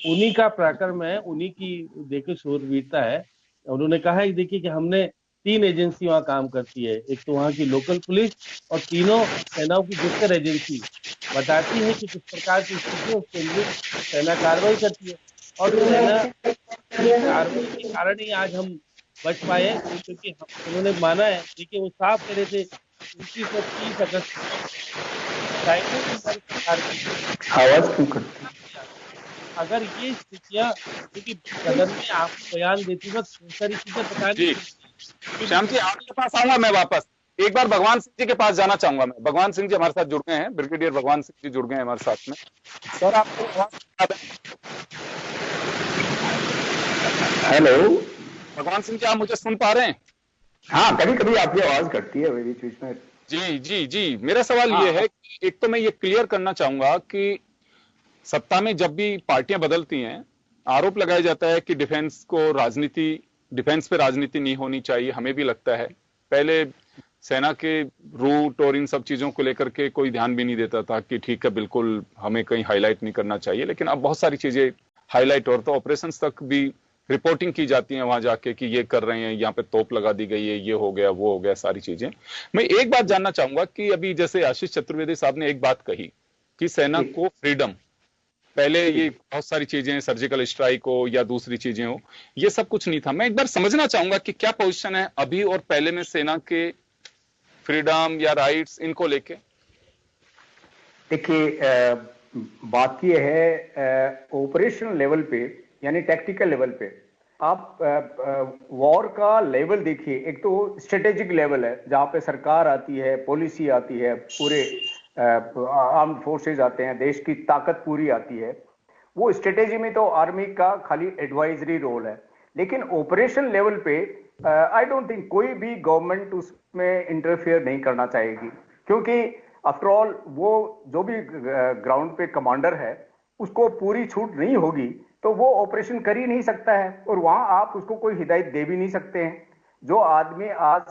उन्हीं का पराक्रम है, उन्हीं की देखिए शूरवीरता है। उन्होंने कहा है देखिए कि हमने 3 एजेंसी वहाँ काम करती है, एक तो वहाँ की लोकल पुलिस, और तीनों सेनाओं की गुप्तर एजेंसी बताती है कि किस प्रकार की स्थिति है, उसके लिए सेना कार्रवाई करती है। और सेना कार्रवाई के कारण ही आज हम बच पाए, क्योंकि उन्होंने माना है। देखिए, वो साफ कह रहे थे 29-30 अगस्त आवाज क्यों करती? अगर ये स्थितियां, क्योंकि सदन में आपको बयान देती वक्त बहुत सारी चीजें बता दी। श्याम जी, आपके पास आऊंगा मैं वापस। एक बार भगवान सिंह जी के पास जाना चाहूंगा मैं। भगवान सिंह जी हमारे साथ जुड़ गए हैं, ब्रिगेडियर भगवान सिंह जी जुड़ गए हैं हमारे साथ में। सर, आपको हेलो भगवान सिंह जी, आप मुझे सुन पा रहे हैं? हाँ, कभी कभी आपकी आवाज कटती है मेरी बीच में। जी जी जी, मेरा सवाल ये है कि एक तो मैं ये क्लियर करना चाहूंगा कि सत्ता में जब भी पार्टियां बदलती हैं, आरोप लगाया जाता है कि डिफेंस पे राजनीति नहीं होनी चाहिए। हमें भी लगता है, पहले सेना के रूट और इन सब चीजों को लेकर के कोई ध्यान भी नहीं देता था कि ठीक है, बिल्कुल हमें कहीं हाईलाइट नहीं करना चाहिए, लेकिन अब बहुत सारी चीजें हाईलाइट, और तो ऑपरेशंस तक भी रिपोर्टिंग की जाती है वहां जाके कि ये कर रहे हैं, यहाँ पे तोप लगा दी गई है, ये हो गया, वो हो गया, सारी चीजें। मैं एक बात जानना चाहूंगा कि अभी जैसे आशीष चतुर्वेदी साहब ने एक बात कही कि सेना को फ्रीडम, पहले ये बहुत सारी चीजें, सर्जिकल स्ट्राइक हो या दूसरी चीजें हो, ये सब कुछ नहीं था। मैं एक बार समझना चाहूंगा कि क्या पोजीशन है अभी और पहले में सेना के फ्रीडम या राइट्स, इनको लेके। देखिए, बात यह है ऑपरेशनल लेवल पे, यानी टैक्टिकल लेवल पे आप वॉर का लेवल देखिए। एक तो स्ट्रेटेजिक लेवल है जहां पे सरकार आती है, पॉलिसी आती है, पूरे आर्म्ड फोर्सेज आते हैं, देश की ताकत पूरी आती है। वो स्ट्रेटेजी में तो आर्मी का खाली एडवाइजरी रोल है, लेकिन ऑपरेशन लेवल पे आई डोंट थिंक कोई भी गवर्नमेंट उसमें इंटरफेयर नहीं करना चाहेगी, क्योंकि आफ्टर ऑल वो जो भी ग्राउंड पे कमांडर है उसको पूरी छूट नहीं होगी तो वो ऑपरेशन कर ही नहीं सकता है, और वहां आप उसको कोई हिदायत दे भी नहीं सकते हैं। जो आदमी आज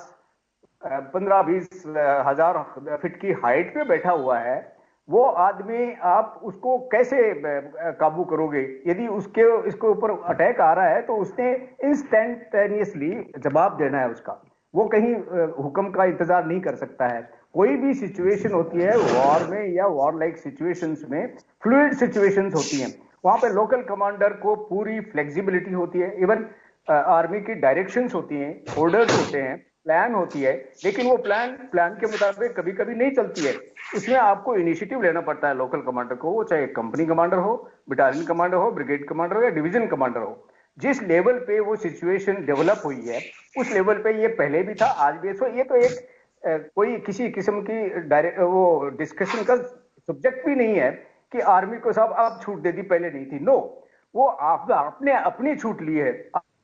15-20 हजार फीट की हाइट पे बैठा हुआ है, वो आदमी आप उसको कैसे काबू करोगे? यदि इसके ऊपर अटैक आ रहा है तो उसने इंस्टेंटेनियसली जवाब देना है उसका, वो कहीं हुक्म का इंतजार नहीं कर सकता है। कोई भी सिचुएशन होती है वॉर में या वॉर लाइक सिचुएशंस में, फ्लूइड सिचुएशंस होती हैं, वहां पे लोकल कमांडर को पूरी फ्लेक्सिबिलिटी होती है। इवन आर्मी की डायरेक्शंस होती हैं, ऑर्डर्स होते हैं, प्लान होती है, लेकिन वो प्लान के मुताबिक कभी कभी नहीं चलती है। उसमें आपको इनिशिएटिव लेना पड़ता है लोकल कमांडर को, वो चाहे कंपनी कमांडर हो, बटालियन कमांडर हो, ब्रिगेड कमांडर हो या डिवीजन कमांडर हो। जिस लेवल पे वो सिचुएशन डेवलप हुई है उस लेवल पे ये पहले भी था, आज भी है। सो ये तो एक कोई किसी किस्म की वो डिस्कशन का सब्जेक्ट भी नहीं है कि आर्मी को साहब आप छूट दे दी, पहले नहीं थी। नो, वो आपने अपनी छूट ली है।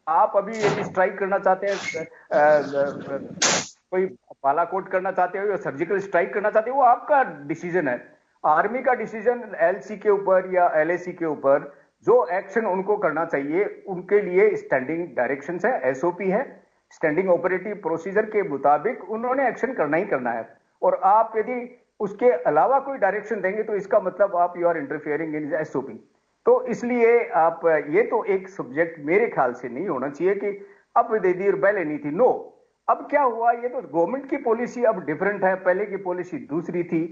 आप अभी यदि स्ट्राइक करना चाहते हैं, कोई बालाकोट करना चाहते हो या सर्जिकल स्ट्राइक करना चाहते हो, वो आपका डिसीजन है। आर्मी का डिसीजन एलसी के ऊपर या एलएसी के ऊपर जो एक्शन उनको करना चाहिए, उनके लिए स्टैंडिंग डायरेक्शंस है, एसओपी है, स्टैंडिंग ऑपरेटिव प्रोसीजर के मुताबिक उन्होंने एक्शन करना ही करना है। और आप यदि उसके अलावा कोई डायरेक्शन देंगे तो इसका मतलब आप you are interfering in SOP. तो इसलिए आप ये तो एक सब्जेक्ट मेरे ख्याल से नहीं होना चाहिए कि अब दे दी और पहले नहीं थी। नो, अब क्या हुआ, ये तो गवर्नमेंट की पॉलिसी अब डिफरेंट है, पहले की पॉलिसी दूसरी थी।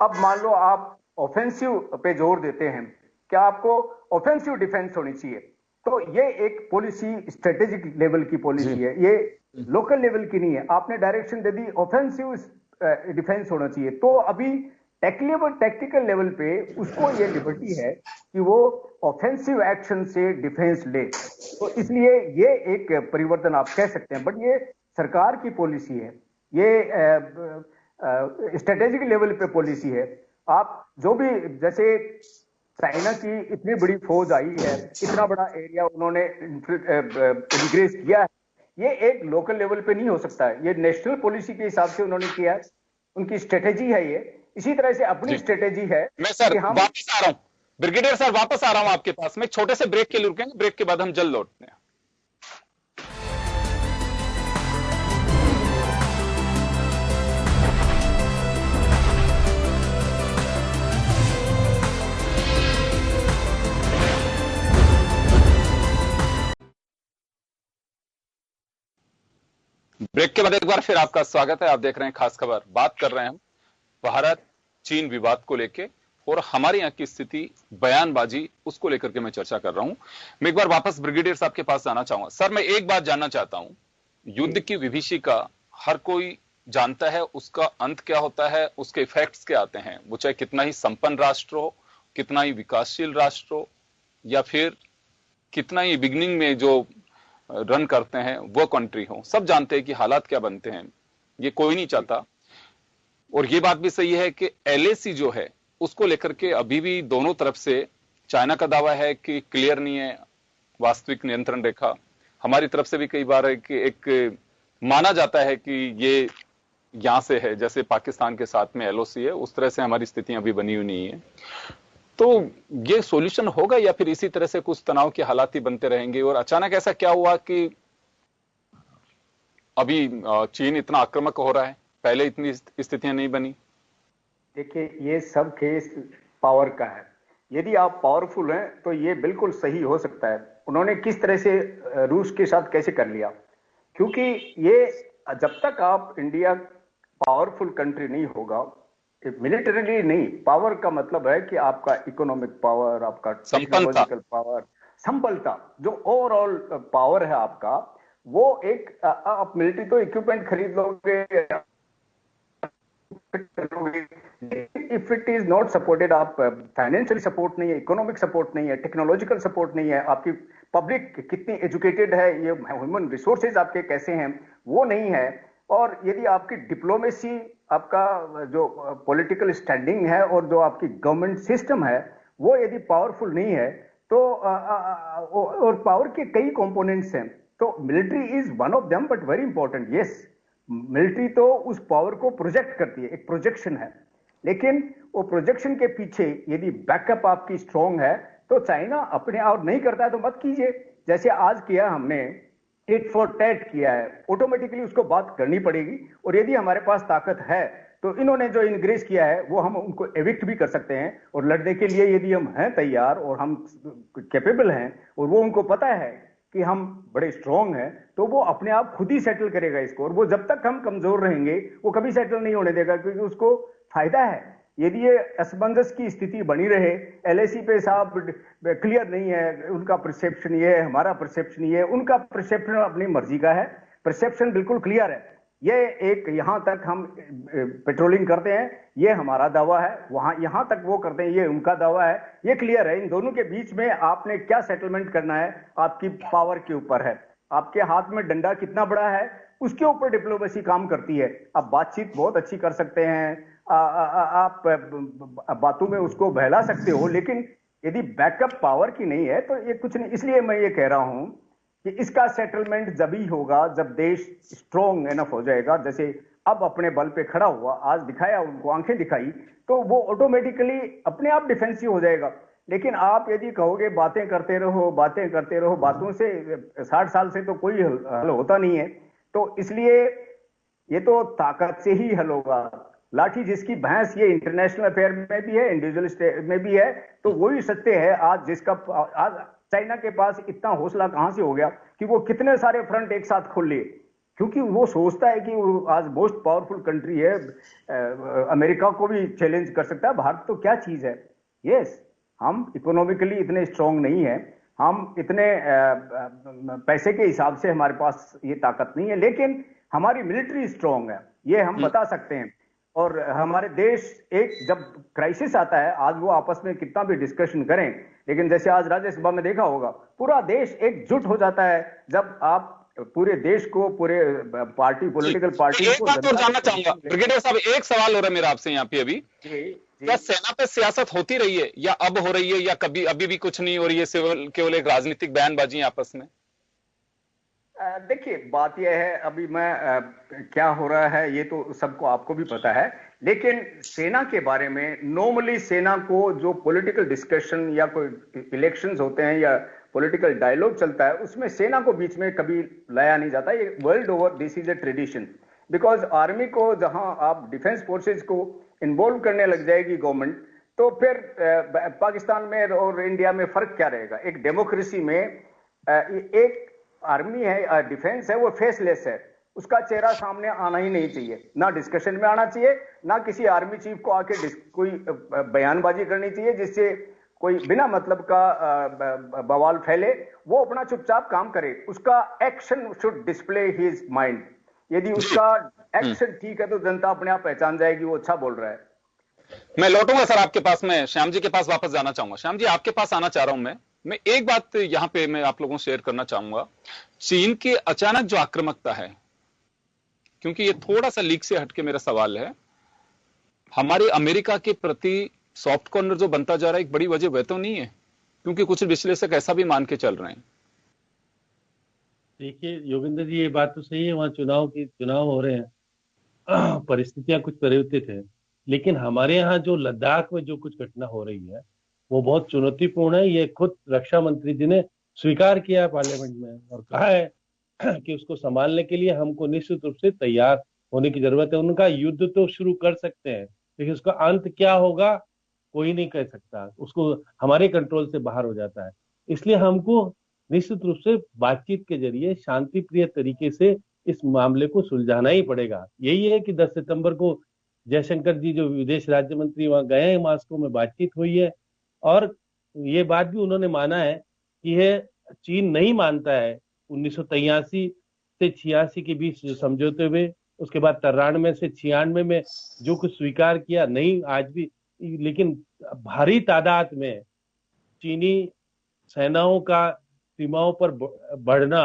अब मान लो आप ऑफेंसिव पे जोर देते हैं, क्या आपको ऑफेंसिव डिफेंस होनी चाहिए, तो ये एक पॉलिसी स्ट्रेटेजिक लेवल की पॉलिसी है, ये लोकल लेवल की नहीं है। आपने डायरेक्शन दे दी ऑफेंसिव डिफेंस होना चाहिए, तो अभी टैक्टिकल लेवल पे उसको ये लिबर्टी है कि वो ऑफेंसिव एक्शन से डिफेंस ले। तो इसलिए ये एक परिवर्तन आप कह सकते हैं, बट ये सरकार की पॉलिसी है, ये स्ट्रेटेजिक लेवल पे पॉलिसी है। आप जो भी, जैसे चाइना की इतनी बड़ी फौज आई है, इतना बड़ा एरिया उन्होंने इंक्रीज किया है, ये एक लोकल लेवल पे नहीं हो सकता है, ये नेशनल पॉलिसी के हिसाब से उन्होंने किया है, उनकी स्ट्रेटेजी है ये। इसी तरह से अपनी स्ट्रेटेजी है। मैं सर वापस आ रहा हूं, ब्रिगेडियर सर वापस आ रहा हूं आपके पास में, छोटे से ब्रेक के लिए रुकेंगे, ब्रेक के बाद हम जल्द लौटते हैं। ब्रेक के बाद एक बार फिर आपका स्वागत है। आप देख रहे हैं खास खबर। बात कर रहे हैं हम भारत चीन विवाद को लेके और हमारे यहाँ की स्थिति, बयानबाजी, उसको लेकर के मैं चर्चा कर रहा हूं। मैं एक बार वापस ब्रिगेडियर साहब के पास जाना चाहूंगा। सर, मैं एक बात जानना चाहता हूं, युद्ध की विभीषिका हर कोई जानता है, उसका अंत क्या होता है, उसके इफेक्ट्स क्या आते हैं, वो चाहे कितना ही संपन्न राष्ट्र हो, कितना ही विकासशील राष्ट्र हो, या फिर कितना ही बिगिनिंग में जो रन करते हैं वो कंट्री हो, सब जानते हैं कि हालात क्या बनते हैं, ये कोई नहीं चाहता। और ये बात भी सही है कि एलएसी जो है उसको लेकर के अभी भी दोनों तरफ से, चाइना का दावा है कि क्लियर नहीं है वास्तविक नियंत्रण रेखा, हमारी तरफ से भी कई बार है कि एक माना जाता है कि ये यहां से है, जैसे पाकिस्तान के साथ में एलओसी है, उस तरह से हमारी स्थितियां अभी बनी हुई नहीं है। तो ये सॉल्यूशन होगा या फिर इसी तरह से कुछ तनाव के हालात ही बनते रहेंगे? और अचानक ऐसा क्या हुआ कि अभी चीन इतना आक्रामक हो रहा है, पहले इतनी स्थितियां नहीं बनी? देखिए, ये सब केस पावर का है। यदि आप पावरफुल हैं तो ये बिल्कुल सही हो सकता है। उन्होंने किस तरह से रूस के साथ कैसे कर लिया, क्योंकि ये जब तक आप इंडिया पावरफुल कंट्री नहीं होगा, मिलिटरीली नहीं, पावर का मतलब है कि आपका इकोनॉमिक पावर, आपका टेक्नोलॉजिकल पावर, संपलता, जो ओवरऑल पावर है आपका, वो एक आप मिलिट्री तो इक्विपमेंट खरीद लोगे, if it is not supported, आप फाइनेंशियल सपोर्ट नहीं है, इकोनॉमिक सपोर्ट नहीं है, टेक्नोलॉजिकल सपोर्ट नहीं है, आपकी पब्लिक कितनी एजुकेटेड है, ये ह्यूमन रिसोर्सेज आपके कैसे हैं, वो नहीं है, और यदि आपकी डिप्लोमेसी, आपका जो पॉलिटिकल स्टैंडिंग है और जो आपकी गवर्नमेंट सिस्टम है, वो यदि पावरफुल नहीं है तो और पावर के कई कंपोनेंट्स हैं, तो military is one of them, but very important. Yes, military तो उस पावर को प्रोजेक्ट करती है, एक प्रोजेक्शन है, लेकिन वो प्रोजेक्शन के पीछे यदि बैकअप आपकी स्ट्रांग है तो चाइना अपने आप नहीं करता है तो मत कीजिए। जैसे आज किया हमने, टिट फॉर टैट किया है, ऑटोमेटिकली उसको बात करनी पड़ेगी, और यदि हमारे पास ताकत है तो इन्होंने जो इंग्रेज किया है वो हम उनको एविक्ट भी कर सकते हैं, और लड़ने के लिए यदि हम हैं तैयार और हम कैपेबल हैं और वो उनको पता है कि हम बड़े स्ट्रांग हैं, तो वो अपने आप खुद ही सेटल करेगा इसको, और वो जब तक हम कमजोर रहेंगे वो कभी सेटल नहीं होने देगा, क्योंकि उसको फायदा है। यदि ये असमंजस की स्थिति बनी रहे, एलएसी पे साहब क्लियर नहीं है, उनका परसेप्शन ये है, हमारा परसेप्शन ये है, उनका परसेप्शन अपनी मर्जी का है, परसेप्शन बिल्कुल क्लियर है, ये एक यहां तक हम पेट्रोलिंग करते हैं, ये हमारा दावा है, वहां यहां तक वो करते हैं, ये उनका दावा है, ये क्लियर है। इन दोनों के बीच में आपने क्या सेटलमेंट करना है, आपकी पावर के ऊपर है, आपके हाथ में डंडा कितना बड़ा है उसके ऊपर डिप्लोमेसी काम करती है। आप बातचीत बहुत अच्छी कर सकते हैं, आप बातों में उसको बहला सकते हो, लेकिन यदि बैकअप पावर की नहीं है तो ये कुछ नहीं। इसलिए मैं ये कह रहा हूं कि इसका सेटलमेंट जब ही होगा जब देश स्ट्रांग एनफ हो जाएगा, जैसे अब अपने बल पे खड़ा हुआ, आज दिखाया, उनको आंखें दिखाई, तो वो ऑटोमेटिकली अपने आप डिफेंसिव हो जाएगा। लेकिन आप यदि कहोगे बातें करते रहो, बातें करते रहो, बातों से 60 साल से तो कोई हल होता नहीं है, तो इसलिए ये तो ताकत से ही हल होगा। लाठी जिसकी भैंस, ये इंटरनेशनल अफेयर में भी है, इंडिविजुअल में भी है, तो वही सत्य है। आज आज चाइना के पास इतना हौसला कहां से हो गया कि वो कितने सारे फ्रंट एक साथ खोल लिए, क्योंकि वो सोचता है कि वो आज मोस्ट पावरफुल कंट्री है, अमेरिका को भी चैलेंज कर सकता है। भारत तो क्या चीज है। यस, हम इकोनॉमिकली इतने स्ट्रांग नहीं है, हम इतने पैसे के हिसाब से हमारे पास ये ताकत नहीं है, लेकिन हमारी मिलिट्री स्ट्रांग है, ये हम बता सकते हैं। और हमारे देश, एक जब क्राइसिस आता है, आज वो आपस में कितना भी डिस्कशन करें, लेकिन जैसे आज राज्यसभा में देखा होगा, पूरा देश एकजुट हो जाता है जब आप पूरे देश को, पूरे पार्टी, पॉलिटिकल पार्टी को। एक बात और जानना चाहूंगा ब्रिगेडियर साहब, एक सवाल हो रहा है मेरा आपसे यहाँ पे अभी, क्या सेना पे सियासत होती रही है या अब हो रही है, या कभी अभी भी कुछ नहीं हो रही है, केवल एक राजनीतिक बयानबाजी आपस में? देखिए, बात यह है, अभी मैं क्या हो रहा है ये तो सबको, आपको भी पता है, लेकिन सेना के बारे में नॉर्मली सेना को जो पॉलिटिकल डिस्कशन या कोई इलेक्शंस होते हैं या पॉलिटिकल डायलॉग चलता है, उसमें सेना को बीच में कभी लाया नहीं जाता। ये world over this is a tradition, because army को जहां आप डिफेंस फोर्सेज को इन्वॉल्व करने लग जाएगी गवर्नमेंट, तो फिर पाकिस्तान में और इंडिया में फर्क क्या रहेगा। एक डेमोक्रेसी में एक आर्मी है, डिफेंस है, वो फेसलेस है, उसका चेहरा सामने आना ही नहीं चाहिए, ना डिस्कशन में आना चाहिए, ना किसी आर्मी चीफ को आके कोई बयानबाजी करनी चाहिए जिससे कोई बिना मतलब का बवाल फैले। वो अपना चुपचाप काम करे, उसका action should display his mind. यदि उसका एक्शन ठीक है तो जनता अपने आप पहचान जाएगी वो अच्छा बोल रहा है। मैं लौटूंगा सर आपके पास, मैं श्याम जी के पास वापस जाना चाहूंगा। श्याम जी, आपके पास आना चाह रहा हूं मैं एक बात यहां पे मैं आप लोगों से शेयर करना चाहूंगा। चीन की अचानक जो आक्रामकता है, क्योंकि ये थोड़ा सा लीक से हटके मेरा सवाल है, हमारे अमेरिका के प्रति सॉफ्ट कॉर्नर जो बनता जा रहा है, एक बड़ी वजह वह तो नहीं है? क्योंकि कुछ विश्लेषक ऐसा भी मान के चल रहे हैं। देखिए योगेंद्र जी, ये बात तो सही है, वहां चुनाव हो रहे हैं, परिस्थितियां कुछ परिवर्तित है, लेकिन हमारे यहाँ जो लद्दाख में जो कुछ घटना हो रही है, वो बहुत चुनौतीपूर्ण है। ये खुद रक्षा मंत्री जी ने स्वीकार किया है पार्लियामेंट में और कहा है कि उसको संभालने के लिए हमको निश्चित रूप से तैयार होने की जरूरत है। उनका युद्ध तो शुरू कर सकते हैं, लेकिन उसका अंत क्या होगा कोई नहीं कह सकता, उसको हमारे कंट्रोल से बाहर हो जाता है। इसलिए हमको निश्चित रूप से बातचीत के जरिए शांति प्रिय तरीके से इस मामले को सुलझाना ही पड़ेगा। यही है कि 10 सितंबर को जयशंकर जी जो विदेश राज्य मंत्री वहां गए हैं, मॉस्को में बातचीत हुई है और ये बात भी उन्होंने माना है कि यह चीन नहीं मानता है 1983 से 86 के बीच जो समझौते हुए, उसके बाद 93 से 96 में जो कुछ स्वीकार किया नहीं आज भी, लेकिन भारी तादाद में चीनी सेनाओं का सीमाओं पर बढ़ना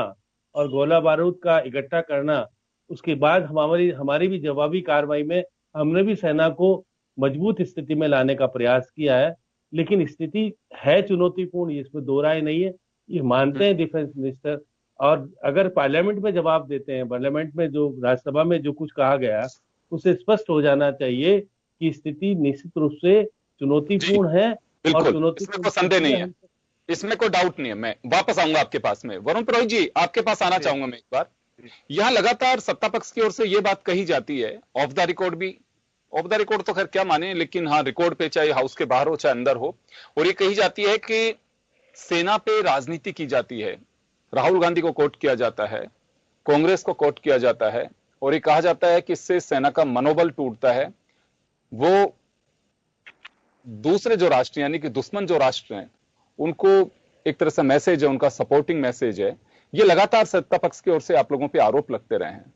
और गोला बारूद का इकट्ठा करना, उसके बाद हमारी भी जवाबी कार्रवाई में हमने भी सेना को मजबूत स्थिति में लाने का प्रयास किया है। लेकिन स्थिति है चुनौतीपूर्ण, इसमें दो राय नहीं है, ये मानते हैं डिफेंस मिनिस्टर। और अगर पार्लियामेंट में जवाब देते हैं, पार्लियामेंट में जो राज्यसभा में जो कुछ कहा गया उससे स्पष्ट हो जाना चाहिए कि स्थिति निश्चित रूप से चुनौतीपूर्ण है। और चुनौतीपूर्ण, इसमें कोई संदेह नहीं है, इसमें कोई डाउट नहीं है। मैं वापस आऊंगा आपके पास में। वरुण पुरोहित जी, आपके पास आना चाहूंगा मैं एक बार। यहां लगातार सत्ता पक्ष की ओर से यह बात कही जाती है, ऑफ द रिकॉर्ड भी, ऑफ द रिकॉर्ड तो खैर क्या माने, लेकिन हाँ रिकॉर्ड पे चाहे हाउस के बाहर हो चाहे अंदर हो, और ये कही जाती है कि सेना पे राजनीति की जाती है। राहुल गांधी को कोट किया जाता है, कांग्रेस को कोट किया जाता है, और ये कहा जाता है कि इससे सेना का मनोबल टूटता है। वो दूसरे जो राष्ट्र यानी कि दुश्मन जो राष्ट्र हैं उनको एक तरह से मैसेज है, उनका सपोर्टिंग मैसेज है। ये लगातार सत्ता पक्ष की ओर से आप लोगों पे आरोप लगते रहे हैं।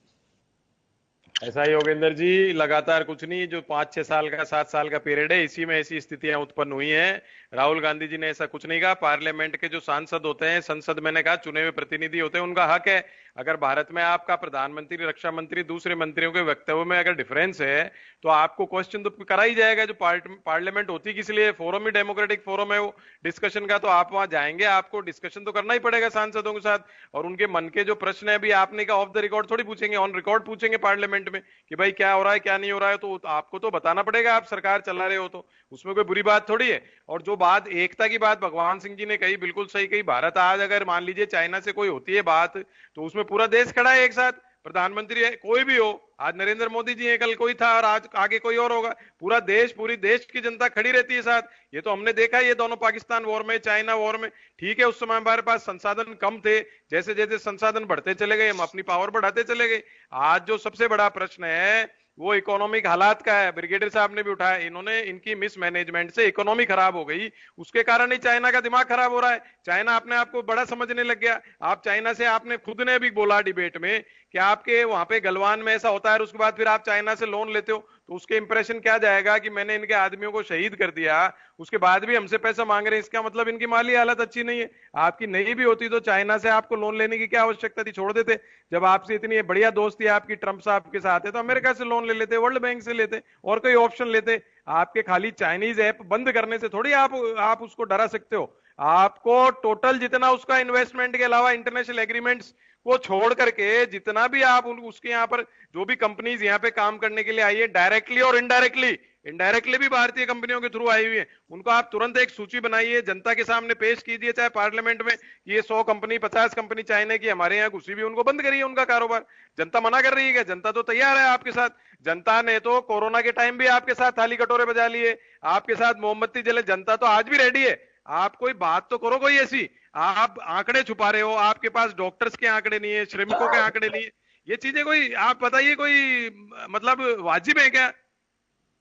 ऐसा ही योगेंद्र जी, लगातार कुछ नहीं, जो 5-6 साल का 7 साल का पीरियड है, इसी में ऐसी स्थितियां उत्पन्न हुई हैं। राहुल गांधी जी ने ऐसा कुछ नहीं कहा। पार्लियामेंट के जो सांसद होते हैं, संसद मैंने कहा चुने हुए प्रतिनिधि होते हैं, उनका हक है। अगर भारत में आपका प्रधानमंत्री, रक्षा मंत्री, दूसरे मंत्रियों के वक्तव्य में अगर डिफरेंस है तो आपको क्वेश्चन तो करा ही जाएगा। जो पार्लियामेंट होती किस लिए, फोरम ही डेमोक्रेटिक फोरम है वो डिस्कशन का, तो आप वहां जाएंगे, आपको डिस्कशन तो करना ही पड़ेगा सांसदों के साथ। और उनके मन के जो प्रश्न है, अभी आपने कहा ऑफ द रिकॉर्ड थोड़ी पूछेंगे, ऑन रिकॉर्ड पूछेंगे पार्लियामेंट में कि भाई क्या हो रहा है क्या नहीं हो रहा है, तो आपको तो बताना पड़ेगा, आप सरकार चला रहे हो तो उसमें कोई बुरी बात थोड़ी है। और जो बात एकता की बात भगवान सिंह जी ने कही, बिल्कुल सही कही। भारत आज अगर मान लीजिए चाइना से कोई होती है बात, तो उसमें पूरा देश खड़ा है एक साथ, प्रधानमंत्री है कोई भी हो, आज नरेंद्र मोदी जी है, कल कोई था और आज आगे कोई और होगा, पूरा देश, पूरी देश की जनता खड़ी रहती है साथ। ये तो हमने देखा है, ये दोनों पाकिस्तान वॉर में, चाइना वॉर में, ठीक है उस समय हमारे पास संसाधन कम थे, जैसे जैसे संसाधन बढ़ते चले गए हम अपनी पावर बढ़ाते चले गए। आज जो सबसे बड़ा प्रश्न है वो इकोनॉमिक हालात का है, ब्रिगेडियर साहब ने भी उठाया, इन्होंने इनकी मिसमैनेजमेंट से इकोनॉमी खराब हो गई, उसके कारण ही चाइना का दिमाग खराब हो रहा है। चाइना अपने आप को बड़ा समझने लग गया। आप चाइना से, आपने खुद ने भी बोला डिबेट में कि आपके वहां पे गलवान में ऐसा होता है और उसके बाद फिर आप चाइना से लोन लेते हो, तो उसके इंप्रेशन क्या जाएगा कि मैंने इनके आदमियों को शहीद कर दिया, उसके बाद भी हमसे पैसा मांग रहे हैं, इसका मतलब इनकी माली हालत अच्छी नहीं है। आपकी नहीं भी होती तो चाइना से आपको लोन लेने की क्या आवश्यकता थी, छोड़ देते। जब आपसे इतनी बढ़िया दोस्ती आपकी ट्रंप साहब के साथ है तो अमेरिका से लोन ले लेते, वर्ल्ड बैंक से लेते, और कोई ऑप्शन लेते। आपके खाली चाइनीज ऐप बंद करने से थोड़ी आप उसको डरा सकते हो। आपको टोटल जितना उसका इन्वेस्टमेंट के अलावा इंटरनेशनल एग्रीमेंट्स को छोड़ करके जितना भी आप उसके यहाँ पर जो भी कंपनीज यहाँ पे काम करने के लिए आई है, डायरेक्टली और इनडायरेक्टली भी भारतीय कंपनियों के थ्रू आई हुई है, उनको आप तुरंत एक सूची बनाइए, जनता के सामने पेश कीजिए, चाहे पार्लियामेंट में, ये 100 कंपनी 50 कंपनी चाइना की हमारे यहाँ घुसी भी, उनको बंद करिए उनका कारोबार। जनता मना कर रही है क्या? जनता तो तैयार है आपके साथ। जनता ने तो कोरोना के टाइम भी आपके साथ थाली कटोरे बजा लिए, आपके साथ मोमबत्ती जले, जनता तो आज भी रेडी है। आप कोई बात तो करो कोई ऐसी, आप आंकड़े छुपा रहे हो, आपके पास डॉक्टर्स के आंकड़े नहीं है, श्रमिकों के आंकड़े नहीं है, ये चीजें कोई आप बताइए कोई मतलब वाजिब है क्या?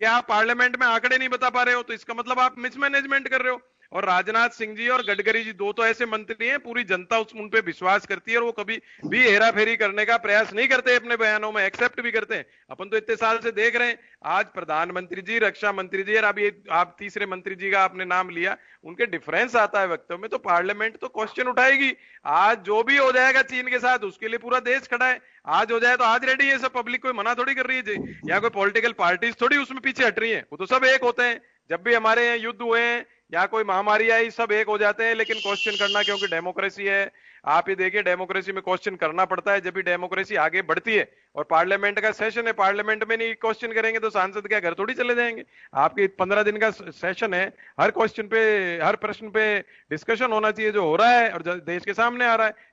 क्या आप पार्लियामेंट में आंकड़े नहीं बता पा रहे हो तो इसका मतलब आप मिसमैनेजमेंट कर रहे हो। और राजनाथ सिंह जी और गडकरी जी दो तो ऐसे मंत्री हैं, पूरी जनता उन पे विश्वास करती है और वो कभी भी हेरा फेरी करने का प्रयास नहीं करते, अपने बयानों में एक्सेप्ट भी करते हैं। अपन तो इतने साल से देख रहे हैं, आज प्रधानमंत्री जी, रक्षा मंत्री जी और अभी आप तीसरे मंत्री जी का आपने नाम लिया, उनके डिफरेंस आता है वक्तव्य में, तो पार्लियामेंट तो क्वेश्चन उठाएगी। आज जो भी हो जाएगा चीन के साथ उसके लिए पूरा देश खड़ा है, आज हो जाए तो आज रेडी है सब, पब्लिक कोई मना थोड़ी कर रही है, या कोई पॉलिटिकल पार्टीज थोड़ी उसमें पीछे हट रही है, वो तो सब एक होते हैं। जब भी हमारे यहाँ युद्ध हुए हैं यहाँ कोई महामारी आई सब एक हो जाते हैं, लेकिन क्वेश्चन करना, क्योंकि डेमोक्रेसी है, आप ये देखिए डेमोक्रेसी में क्वेश्चन करना पड़ता है, जब भी डेमोक्रेसी आगे बढ़ती है। और पार्लियामेंट का सेशन है, पार्लियामेंट में नहीं क्वेश्चन करेंगे तो सांसद क्या घर थोड़ी चले जाएंगे। आपके 15 दिन का सेशन है, हर क्वेश्चन पे, हर प्रश्न पे डिस्कशन होना चाहिए जो हो रहा है और देश के सामने आ रहा है।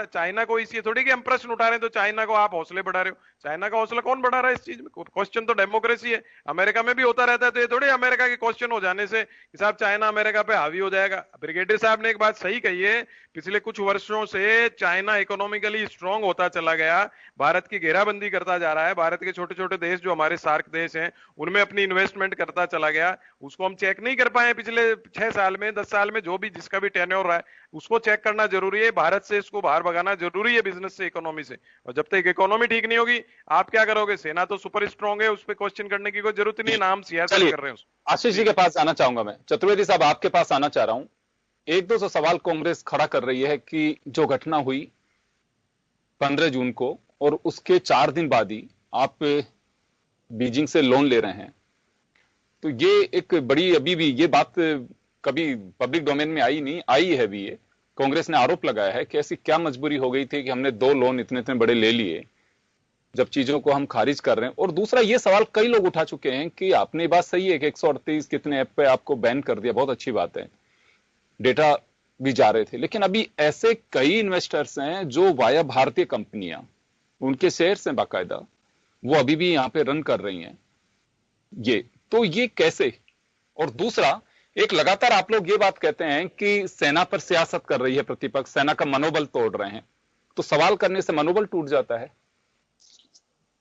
चाइना को इसलिए थोड़ी कि हम प्रश्न उठा रहे हैं तो चाइना को आप हौसले बढ़ा रहे हो। चाइना का हौसला कौन बढ़ा रहा है इस चीज में? क्वेश्चन तो डेमोक्रेसी है, अमेरिका में भी होता रहता है, तो ये थोड़ी अमेरिका के क्वेश्चन हो जाने से कि साहब चाइना अमेरिका पे हावी हो जाएगा। ब्रिगेडियर साहब ने एक बात सही कही है, पिछले कुछ वर्षों से चाइना इकोनॉमिकली स्ट्रांग होता चला गया, भारत की घेराबंदी करता जा रहा है, भारत के छोटे छोटे देश जो हमारे सार्क देश हैं उनमें अपनी इन्वेस्टमेंट करता चला गया। उसको हम चेक नहीं कर पाए पिछले 6 साल में, 10 साल में, जो भी जिसका भी टेन्योर रहा है उसको चेक करना जरूरी है। भारत से इसको बाहर भगाना जरूरी है, बिजनेस से, इकोनॉमी से। और जब तक इकोनॉमी ठीक नहीं होगी आप क्या करोगे? सेना तो सुपर स्ट्रांग है, उस पर क्वेश्चन करने की कोई जरूरत नहीं, नाम सियासत कर रहे हैं। आशीष जी के पास आना चाहूंगा मैं, चतुर्वेदी साहब आपके पास आना चाह रहा हूं। एक दो सवाल कांग्रेस खड़ा कर रही है कि जो घटना हुई 15 जून को और उसके 4 दिन बाद ही आप बीजिंग से लोन ले रहे हैं, तो ये एक बड़ी, अभी भी ये बात कभी पब्लिक डोमेन में आई है भी। ये कांग्रेस ने आरोप लगाया है कि ऐसी क्या मजबूरी हो गई थी कि हमने 2 लोन इतने इतने बड़े ले लिए जब चीजों को हम खारिज कर रहे हैं। और दूसरा ये सवाल कई लोग उठा चुके हैं कि आपने बात सही है कि 138 कितने ऐप पे आपको बैन कर दिया, बहुत अच्छी बात है, डेटा भी जा रहे थे, लेकिन अभी ऐसे कई इन्वेस्टर्स हैं जो वाया भारतीय कंपनियां, उनके शेयर्स हैं बाकायदा, वो अभी भी यहां पे रन कर रही हैं। ये कैसे? और दूसरा, एक लगातार आप लोग ये बात कहते हैं कि सेना पर सियासत कर रही है प्रतिपक्ष, सेना का मनोबल तोड़ रहे हैं, तो सवाल करने से मनोबल टूट जाता है?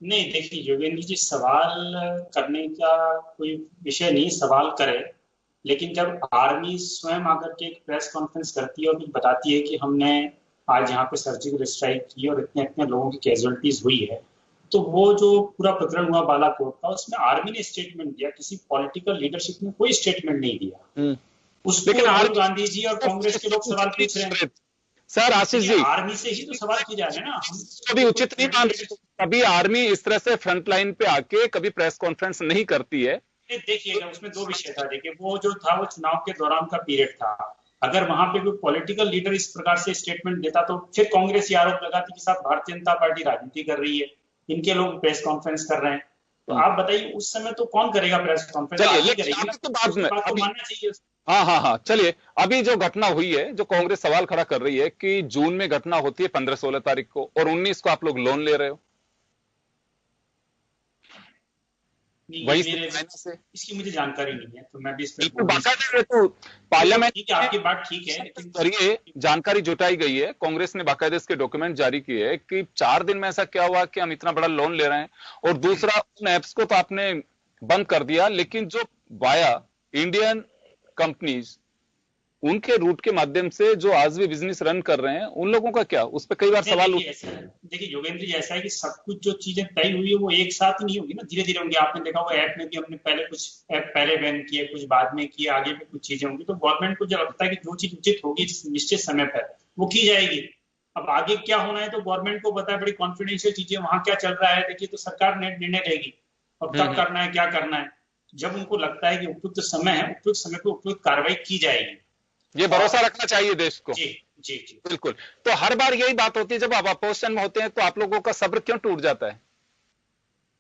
नहीं, देखिए योगेंद्र जी, सवाल करने का कोई विषय नहीं, सवाल करे, लेकिन जब आर्मी स्वयं आकर के एक प्रेस कॉन्फ्रेंस करती है और कुछ बताती है कि हमने आज यहाँ पे सर्जिकल स्ट्राइक की और इतने इतने लोगों की कैजुअलिटीज हुई है, तो वो जो पूरा प्रकरण हुआ बालाकोट का, उसमें आर्मी ने स्टेटमेंट दिया, किसी पॉलिटिकल लीडरशिप ने कोई स्टेटमेंट नहीं दिया। उसको राहुल गांधी जी और कांग्रेस के लोग सवाल पूछ रहे हैं। सर आशीष जी, आर्मी से ही तो सवाल किए जा रहे हैं ना, हम कभी उचित नहीं मान रहे, कभी आर्मी इस तरह से फ्रंट लाइन पे आके कभी प्रेस कॉन्फ्रेंस नहीं करती है। देखिएगा, उसमें 2 विषय था। देखिए, वो जो था वो चुनाव के दौरान का पीरियड था। अगर वहां पे कोई पॉलिटिकल लीडर इस प्रकार से स्टेटमेंट देता तो फिर कांग्रेस ये आरोप लगाती कि साहब भारतीय जनता पार्टी राजनीति कर रही है, इनके लोग प्रेस कॉन्फ्रेंस कर रहे हैं। तो आप बताइए उस समय तो कौन करेगा प्रेस कॉन्फ्रेंस? तो बाद में मानना चाहिए। हाँ, चलिए, अभी जो घटना हुई है, जो कांग्रेस सवाल खड़ा कर रही है कि जून में घटना होती है 15-16 तारीख को और 19 को आप लोग लोन ले रहे हो, वही से इसकी मुझे जानकारी नहीं है, तो मैं भी इस पे तो पार्लियामेंट, आपकी बात ठीक है, लेकिन जरिए जानकारी जुटाई गई है, कांग्रेस ने बाकायदा इसके डॉक्यूमेंट जारी किए हैं कि 4 दिन में ऐसा क्या हुआ कि हम इतना बड़ा लोन ले रहे हैं। और दूसरा, उन एप्स को तो आपने बंद कर दिया, लेकिन जो वाया इंडियन कंपनीज, उनके रूट के माध्यम से जो आज भी बिजनेस रन कर रहे हैं, उन लोगों का क्या? उस पर कई बार सवाल देखिए योगेंद्र जी, ऐसा है कि सब कुछ जो चीजें तय हुई है वो एक साथ नहीं होगी ना, धीरे धीरे होंगी। आपने देखा वो ऐप में भी हमने पहले कुछ ऐप पहले बैन किए, कुछ बाद में किए, आगे भी कुछ चीजें होंगी। तो गवर्नमेंट को जब लगता है कि जो चीज उचित होगी निश्चित समय पर वो की जाएगी। अब आगे क्या होना है तो गवर्नमेंट को पता है, बड़ी कॉन्फिडेंशियल चीजें वहां क्या चल रहा है, देखिए तो सरकार निर्णय लेगी और कब करना है, क्या करना है। जब उनको लगता है कि उपयुक्त समय है, उपयुक्त समय पर उपयुक्त कार्रवाई की जाएगी। ये भरोसा रखना चाहिए देश को। जी जी जी बिल्कुल। तो हर बार यही बात होती है, जब आप अपोजिशन में होते हैं तो आप लोगों का सब्र क्यों टूट जाता है?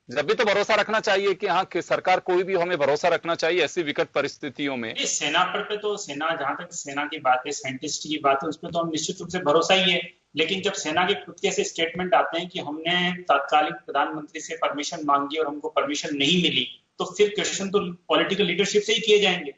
जब भी तो भरोसा रखना चाहिए कि हाँ, कि सरकार कोई भी हमें भरोसा रखना चाहिए ऐसी विकट परिस्थितियों में। सेना पर तो सेना, जहां तक सेना की बात है, साइंटिस्ट की बात है, उस पर तो हम निश्चित रूप से भरोसा ही है। लेकिन जब सेना के खुद के ऐसे स्टेटमेंट आते हैं कि हमने तात्कालिक प्रधानमंत्री से परमिशन मांगी और हमको परमिशन नहीं मिली, तो फिर क्वेश्चन तो पॉलिटिकल लीडरशिप से ही किए जाएंगे।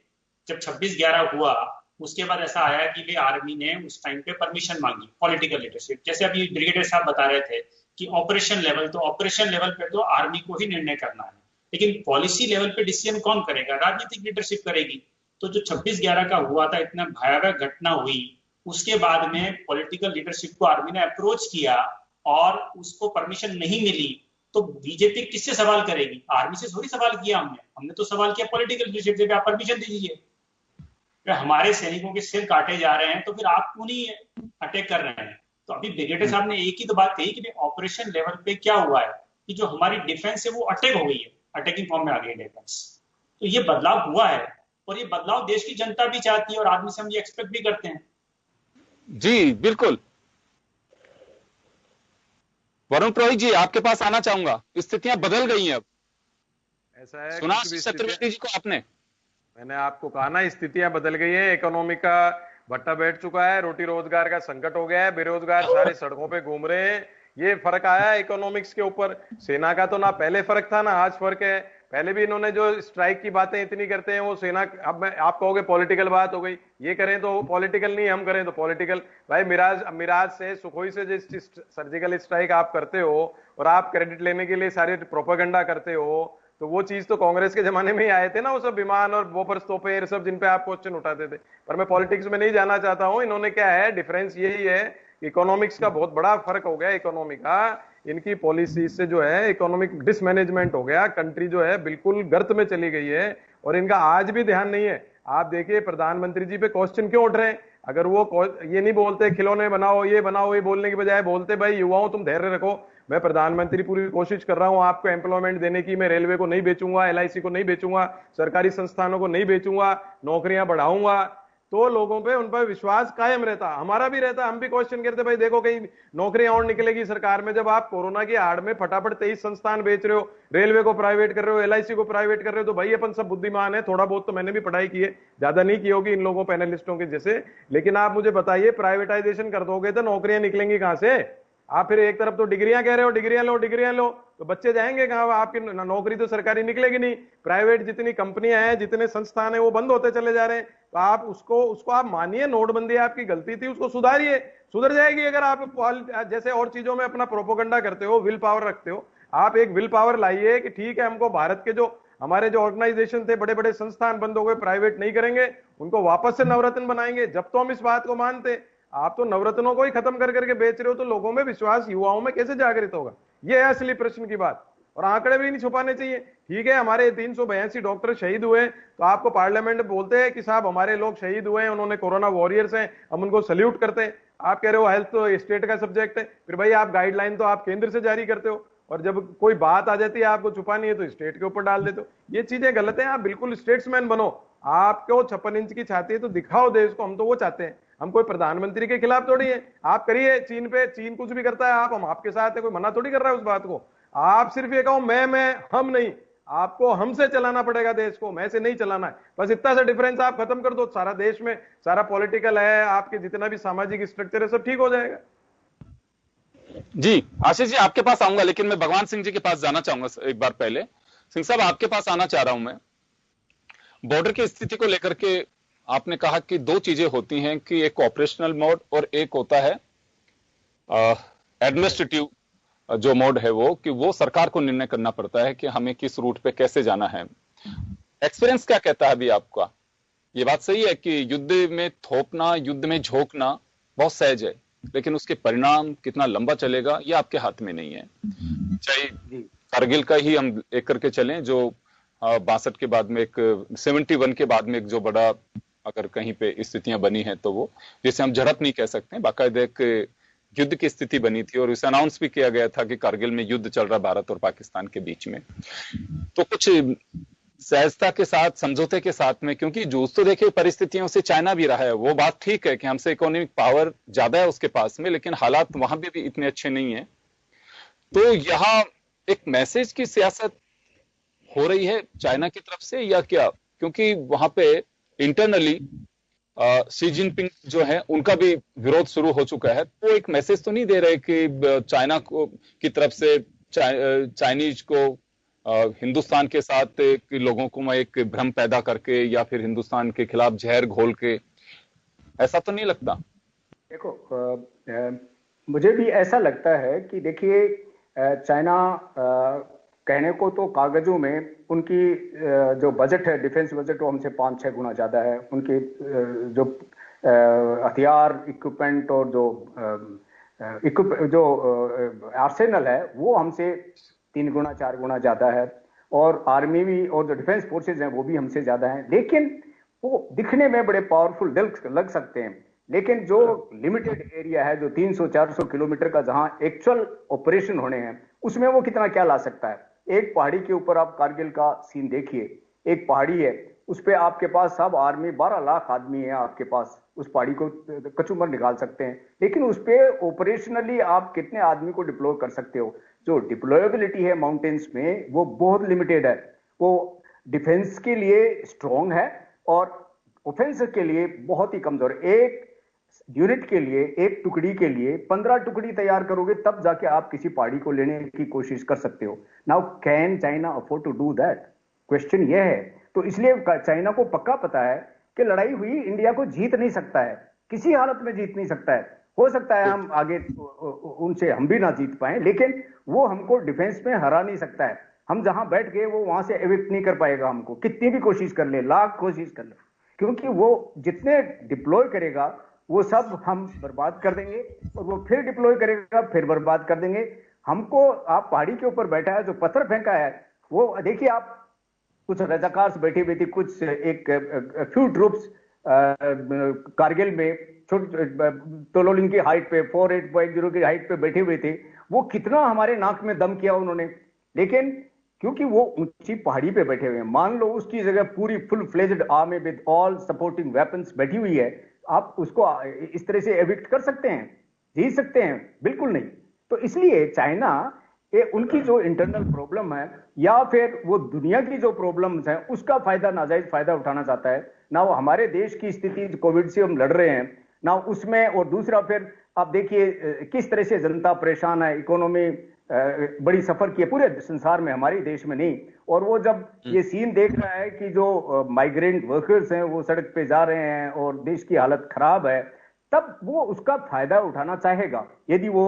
जब 26/11 हुआ उसके बाद ऐसा आया कि वे आर्मी ने उस टाइम पे परमिशन मांगी, पॉलिटिकल लीडरशिप। जैसे अभी ब्रिगेडियर साहब बता रहे थे कि ऑपरेशन लेवल पे तो आर्मी को ही निर्णय करना है, लेकिन पॉलिसी लेवल पे डिसीजन कौन करेगा? राजनीतिक लीडरशिप करेगी। तो जो 26/11 का हुआ था, इतना भयावह घटना हुई, उसके बाद में पॉलिटिकल लीडरशिप को आर्मी ने अप्रोच किया और उसको परमिशन नहीं मिली, तो बीजेपी किससे सवाल करेगी? आर्मी से थोड़ी सवाल किया हमने तो सवाल किया पॉलिटिकल लीडरशिप से, आप परमिशन दीजिए। हमारे सैनिकों के सिर काटे जा रहे हैं तो फिर आप क्यों नहीं अटैक कर रहे हैं? तो अभी ब्रिगेडियर साहब ने एक ही तो बात कही कि ऑपरेशन लेवल पे क्या हुआ है कि जो हमारी डिफेंस है वो अटैक हो गई है, अटैकिंग फॉर्म में आ गई डिफेंस। तो ये बदलाव हुआ है। और ये बदलाव देश की जनता भी चाहती है और आदमी से हम ये एक्सपेक्ट भी करते हैं। जी बिल्कुल। वरुण पुरोहित जी, आपके पास आना चाहूंगा। स्थितियां बदल गई हैं अब। ऐसा है, सुना कुछ भी चतुर्वेदी जी को आपने? मैंने आपको कहा ना, स्थितियां बदल गई है, इकोनॉमी का भट्टा बैठ चुका है, रोटी रोजगार का संकट हो गया है, बेरोजगार सारे सड़कों पे घूम रहे हैं। ये फर्क आया है इकोनॉमिक्स के ऊपर। सेना का तो ना पहले फर्क था ना आज फर्क है। पहले भी इन्होंने जो स्ट्राइक की बातें इतनी करते हैं वो सेना, अब आप कहोगे पॉलिटिकल बात हो गई, ये करें तो पॉलिटिकल नहीं, हम करें तो पॉलिटिकल। भाई मिराज से, सुखोई से जिस सर्जिकल स्ट्राइक आप करते हो और आप क्रेडिट लेने के लिए सारे प्रोपेगेंडा करते हो, तो वो चीज तो कांग्रेस के जमाने में ही आए थे ना, वो सब विमान और बोफर्स तोपे सब जिन पे आप क्वेश्चन उठाते थे। पर मैं पॉलिटिक्स में नहीं जाना चाहता हूं। इन्होंने क्या है, डिफरेंस यही है, इकोनॉमिक्स का बहुत बड़ा फर्क हो गया। इकोनॉमी का, इनकी पॉलिसी से जो है इकोनॉमिक डिसमैनेजमेंट हो गया। कंट्री जो है बिल्कुल गर्त में चली गई है और इनका आज भी ध्यान नहीं है। आप देखिए प्रधानमंत्री जी पे क्वेश्चन क्यों उठ रहे हैं। अगर वो ये नहीं बोलते खिलौने बनाओ, ये बनाओ, ये बोलने की बजाय बोलते भाई युवाओं तुम धैर्य रखो, मैं प्रधानमंत्री पूरी कोशिश कर रहा हूं आपको एम्प्लॉयमेंट देने की, मैं रेलवे को नहीं बेचूंगा, एलआईसी को नहीं बेचूंगा, सरकारी संस्थानों को नहीं बेचूंगा, नौकरियां बढ़ाऊंगा, तो लोगों पे उन पर विश्वास कायम रहता। हमारा भी रहता, हम भी क्वेश्चन करते भाई देखो कहीं नौकरियां और निकलेगी सरकार में। जब आप कोरोना की आड़ में फटाफट 23 संस्थान बेच रहे हो, रेलवे को प्राइवेट कर रहे हो, एलआईसी को प्राइवेट कर रहे हो, तो भाई अपन सब बुद्धिमान है। थोड़ा बहुत तो मैंने भी पढ़ाई की है, ज्यादा नहीं की होगी इन लोगों पैनलिस्टों के जैसे, लेकिन आप मुझे बताइए प्राइवेटाइजेशन कर दोगे तो नौकरियां निकलेंगी कहां से। आप फिर एक तरफ तो डिग्रियां कह रहे हो, डिग्रियां लो, तो बच्चे जाएंगे कहां, आपकी नौकरी तो सरकारी निकलेगी नहीं। प्राइवेट जितनी कंपनियां हैं, जितने संस्थान हैं, वो बंद होते चले जा रहे हैं। तो आप उसको आप मानिए, नोटबंदी आपकी गलती थी, उसको सुधारिए, सुधर जाएगी। अगर आप जैसे और चीजों में अपना प्रोपोगंडा करते हो, विल पावर रखते हो, आप एक विल पावर लाइए कि ठीक है, हमको भारत के जो हमारे जो ऑर्गेनाइजेशन थे, बड़े बड़े संस्थान बंद हो गए, प्राइवेट नहीं करेंगे, उनको वापस से नवरत्न बनाएंगे। जब तो हम इस बात को मानते, आप तो नवरत्नों को ही खत्म कर करके बेच रहे हो, तो लोगों में विश्वास, युवाओं में कैसे जागृत होगा? ये है असली प्रश्न की बात। और आंकड़े भी नहीं छुपाने चाहिए। ठीक है, हमारे 382 डॉक्टर शहीद हुए, तो आपको पार्लियामेंट में बोलते हैं कि साहब हमारे लोग शहीद हुए हैं, उन्होंने कोरोना वॉरियर्स हैं, हम उनको सल्यूट करते हैं। आप कह रहे हो हेल्थ तो स्टेट का सब्जेक्ट है, फिर भाई आप गाइडलाइन तो आप केंद्र से जारी करते हो, और जब कोई बात आ जाती है आपको छुपानी है तो स्टेट के ऊपर डाल देते हो। ये चीजें गलत है। आप बिल्कुल स्टेट्समैन बनो। आपको 56 इंच की छाती है तो दिखाओ देश को, हम तो वो चाहते हैं। हम कोई प्रधानमंत्री के खिलाफ थोड़ी है। आप करिए चीन पे, चीन कुछ भी करता है आप, हम आपके साथ है, कोई मना थोड़ी कर रहा है उस बात को। आप सिर्फ ये कहो मैं हम नहीं, आपको हमसे चलाना पड़ेगा देश को, मैं से नहीं चलाना है। बस इतना सा डिफरेंस आप खत्म कर दो, सारा देश में सारा पॉलिटिकल है, आपके जितना भी सामाजिक स्ट्रक्चर है, सब ठीक हो जाएगा। जी आशीष जी, आपके पास आऊंगा, लेकिन मैं भगवान सिंह जी के पास जाना चाहूंगा एक बार पहले। सिंह साहब, आपके पास आना चाह रहा हूं मैं। बॉर्डर की स्थिति को लेकर के आपने कहा कि दो चीजें होती हैं, कि एक ऑपरेशनल मोड और एक होता है एडमिनिस्ट्रेटिव जो मोड है, वो कि वो सरकार को निर्णय करना पड़ता है कि हमें किस रूट पे कैसे जाना है। एक्सपीरियंस क्या कहता है अभी आपका? ये बात सही है कि युद्ध में थोपना, युद्ध में झोंकना बहुत सहज है, लेकिन उसके परिणाम कितना लंबा चलेगा ये आपके हाथ में नहीं है। चाहे कारगिल का ही हम एक करके चलें, जो 62 के बाद में, एक 71 के बाद में एक जो बड़ा अगर कहीं पे स्थितियां बनी हैं, तो वो जिसे हम झड़प नहीं कह सकते, बाकायदा एक युद्ध की स्थिति बनी थी, और इसे अनाउंस भी किया गया था कि कारगिल में युद्ध चल रहा भारत और पाकिस्तान के बीच में। तो कुछ सहजता के साथ, समझौते के साथ में, क्योंकि जूझ तो देखिए परिस्थितियों से चाइना भी रहा है, वो बात ठीक है कि हमसे इकोनॉमिक पावर ज्यादा है उसके पास में, लेकिन हालात वहां भी इतने अच्छे नहीं है। तो यहाँ एक मैसेज की सियासत हो रही है चाइना की तरफ से या क्या? क्योंकि वहां पे इंटरनली शी जिनपिंग जो है उनका भी विरोध शुरू हो चुका है, तो एक मैसेज तो नहीं दे रहे कि चाइना को की तरफ से चाइनीज को हिंदुस्तान के साथ लोगों को एक भ्रम पैदा करके या फिर हिंदुस्तान के खिलाफ जहर घोल के, ऐसा तो नहीं लगता? देखो, मुझे भी ऐसा लगता है कि देखिए, चाइना कहने को तो कागजों में उनकी जो बजट है, डिफेंस बजट, वो हमसे 5-6 गुना ज्यादा है। उनके जो हथियार, इक्विपमेंट और जो आर्सेनल है, वो हमसे 3 गुना 4 गुना ज्यादा है। और आर्मी भी, और जो डिफेंस फोर्सेज हैं, वो भी हमसे ज्यादा हैं। लेकिन वो दिखने में बड़े पावरफुल लग सकते हैं, लेकिन जो लिमिटेड एरिया है, जो 300-400 किलोमीटर का जहां एक्चुअल ऑपरेशन होने हैं, उसमें वो कितना क्या ला सकता है। एक पहाड़ी के ऊपर आप कारगिल का सीन देखिए, एक पहाड़ी है, उस पे आपके पास सब आर्मी 12 लाख आदमी है आपके पास, उस पहाड़ी को कचूमर निकाल सकते हैं, लेकिन उस पे ऑपरेशनली आप कितने आदमी को डिप्लॉय कर सकते हो? जो डिप्लॉयबिलिटी है माउंटेन्स में वो बहुत लिमिटेड है। वो डिफेंस के लिए स्ट्रॉन्ग है और ऑफेंस के लिए बहुत ही कमजोर। एक यूनिट के लिए, एक टुकड़ी के लिए 15 टुकड़ी तैयार करोगे तब जाके आप किसी पहाड़ी को लेने की कोशिश कर सकते हो। Now can China afford to do that? Question ये है। तो इसलिए चाइना को पक्का पता है कि लड़ाई हुई इंडिया को जीत नहीं सकता है, किसी हालत में जीत नहीं सकता है। हो सकता है हम आगे उनसे हम भी ना जीत पाए, लेकिन वो हमको डिफेंस में हरा नहीं सकता है। हम जहां बैठ गए वो वहां से एविक्ट नहीं कर पाएगा हमको, कितनी भी कोशिश कर ले, लाख कोशिश कर ले, क्योंकि वो जितने डिप्लॉय करेगा वो सब हम बर्बाद कर देंगे और वो फिर डिप्लॉय करेगा, फिर बर्बाद कर देंगे हमको। आप पहाड़ी के ऊपर बैठा है, जो पत्थर फेंका है वो देखिए, आप कुछ रजाकार से बैठे हुए थे, कुछ एक फ्यू ट्रूप्स कारगिल में तोलोलिंग की हाइट पे 48.0 की हाइट पे बैठे हुए थे। वो कितना हमारे नाक में दम किया उन्होंने, लेकिन क्योंकि वो ऊंची पहाड़ी पे बैठे हुए हैं, मान लो उसकी जगह पूरी full fledged army with all supporting weapons बैठी हुई है, आप उसको इस तरह से एविक्ट कर सकते हैं, जीत सकते हैं? बिल्कुल नहीं। तो इसलिए चाइना उनकी जो इंटरनल प्रॉब्लम है या फिर वो दुनिया की जो प्रॉब्लम्स हैं उसका फायदा, नाजायज फायदा उठाना चाहता है ना। वो हमारे देश की स्थिति कोविड से हम लड़ रहे हैं ना उसमें, और दूसरा फिर आप देखिए किस तरह से जनता परेशान है, इकोनॉमी बड़ी सफर की है पूरे संसार में, हमारे देश में नहीं। और वो जब ये सीन देख रहा है कि जो माइग्रेंट वर्कर्स हैं वो सड़क पे जा रहे हैं और देश की हालत खराब है, तब वो उसका फायदा उठाना चाहेगा यदि वो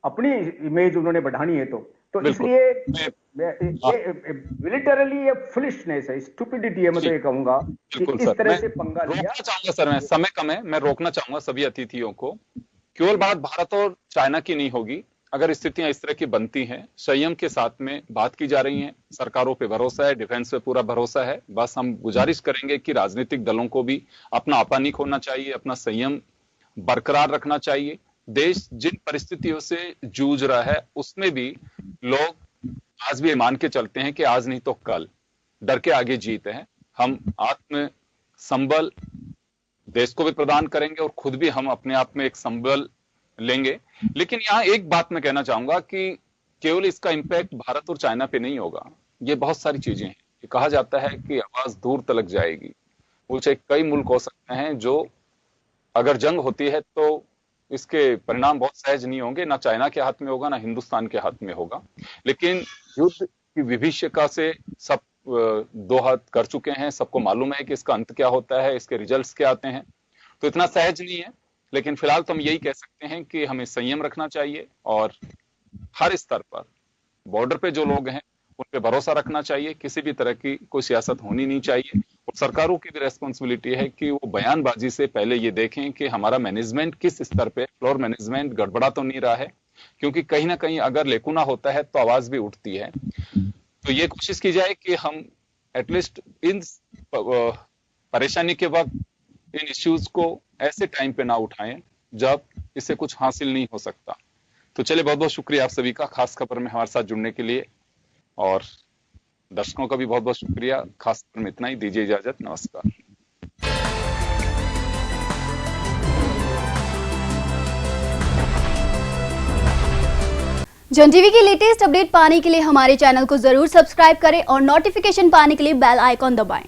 अपनी इमेज उन्होंने बढ़ानी है तो इसलिए मिलिटरली ये फुलिशनेस है, स्टुपिडिटी है, मैं तो ये कहूंगा कि इस तरह से पंगा लिया। रोकना चाहूंगा सर, मैं समय कम है, मैं रोकना चाहूंगा सभी अतिथियों को। केवल बात भारत और चाइना की नहीं होगी। अगर स्थितियां इस तरह की बनती हैं, संयम के साथ में बात की जा रही है, सरकारों पे भरोसा है, डिफेंस पे पूरा भरोसा है। बस हम गुजारिश करेंगे कि राजनीतिक दलों को भी अपना आपा नहीं खोना चाहिए, अपना संयम बरकरार रखना चाहिए। देश जिन परिस्थितियों से जूझ रहा है उसमें भी लोग आज भी मान के चलते हैं कि आज नहीं तो कल, डर के आगे जीत है। हम आत्म संबल देश को भी प्रदान करेंगे और खुद भी हम अपने आप में एक संबल लेंगे। लेकिन यहां एक बात मैं कहना चाहूंगा कि केवल इसका इंपैक्ट भारत और चाइना पे नहीं होगा, ये बहुत सारी चीजें हैं। ये कहा जाता है कि आवाज दूर तलक जाएगी। मुझे कई मुल्क हो सकते हैं जो अगर जंग होती है तो इसके परिणाम बहुत सहज नहीं होंगे, ना चाइना के हाथ में होगा ना हिंदुस्तान के हाथ में होगा। लेकिन युद्ध की विभीषिका से सब दो हाथ कर चुके हैं, सबको मालूम है कि इसका अंत क्या होता है, इसके रिजल्ट्स क्या आते हैं, तो इतना सहज नहीं है। लेकिन फिलहाल तो हम यही कह सकते हैं कि हमें संयम रखना चाहिए और हर स्तर पर बॉर्डर पे जो लोग हैं उन पे भरोसा रखना चाहिए। किसी भी तरह की कोई सियासत होनी नहीं चाहिए और सरकारों की भी रेस्पॉन्सिबिलिटी है कि वो बयानबाजी से पहले ये देखें कि हमारा मैनेजमेंट किस स्तर पे, फ्लोर मैनेजमेंट गड़बड़ा तो नहीं रहा है, क्योंकि कहीं ना कहीं अगर लेकुना होता है तो आवाज भी उठती है। तो ये कोशिश की जाए कि हम एटलीस्ट इन परेशानी के वक्त इन इश्यूज को ऐसे टाइम पे ना उठाएं जब इससे कुछ हासिल नहीं हो सकता। तो चलिए, बहुत बहुत शुक्रिया आप सभी का खास खबर में हमारे साथ जुड़ने के लिए, और दर्शकों का भी बहुत बहुत शुक्रिया। खास खबर में इतना ही, दीजिए इजाजत, नमस्कार। जन टीवी की लेटेस्ट अपडेट पाने के लिए हमारे चैनल को जरूर सब्सक्राइब करें और नोटिफिकेशन पाने के लिए बेल आइकॉन दबाएं।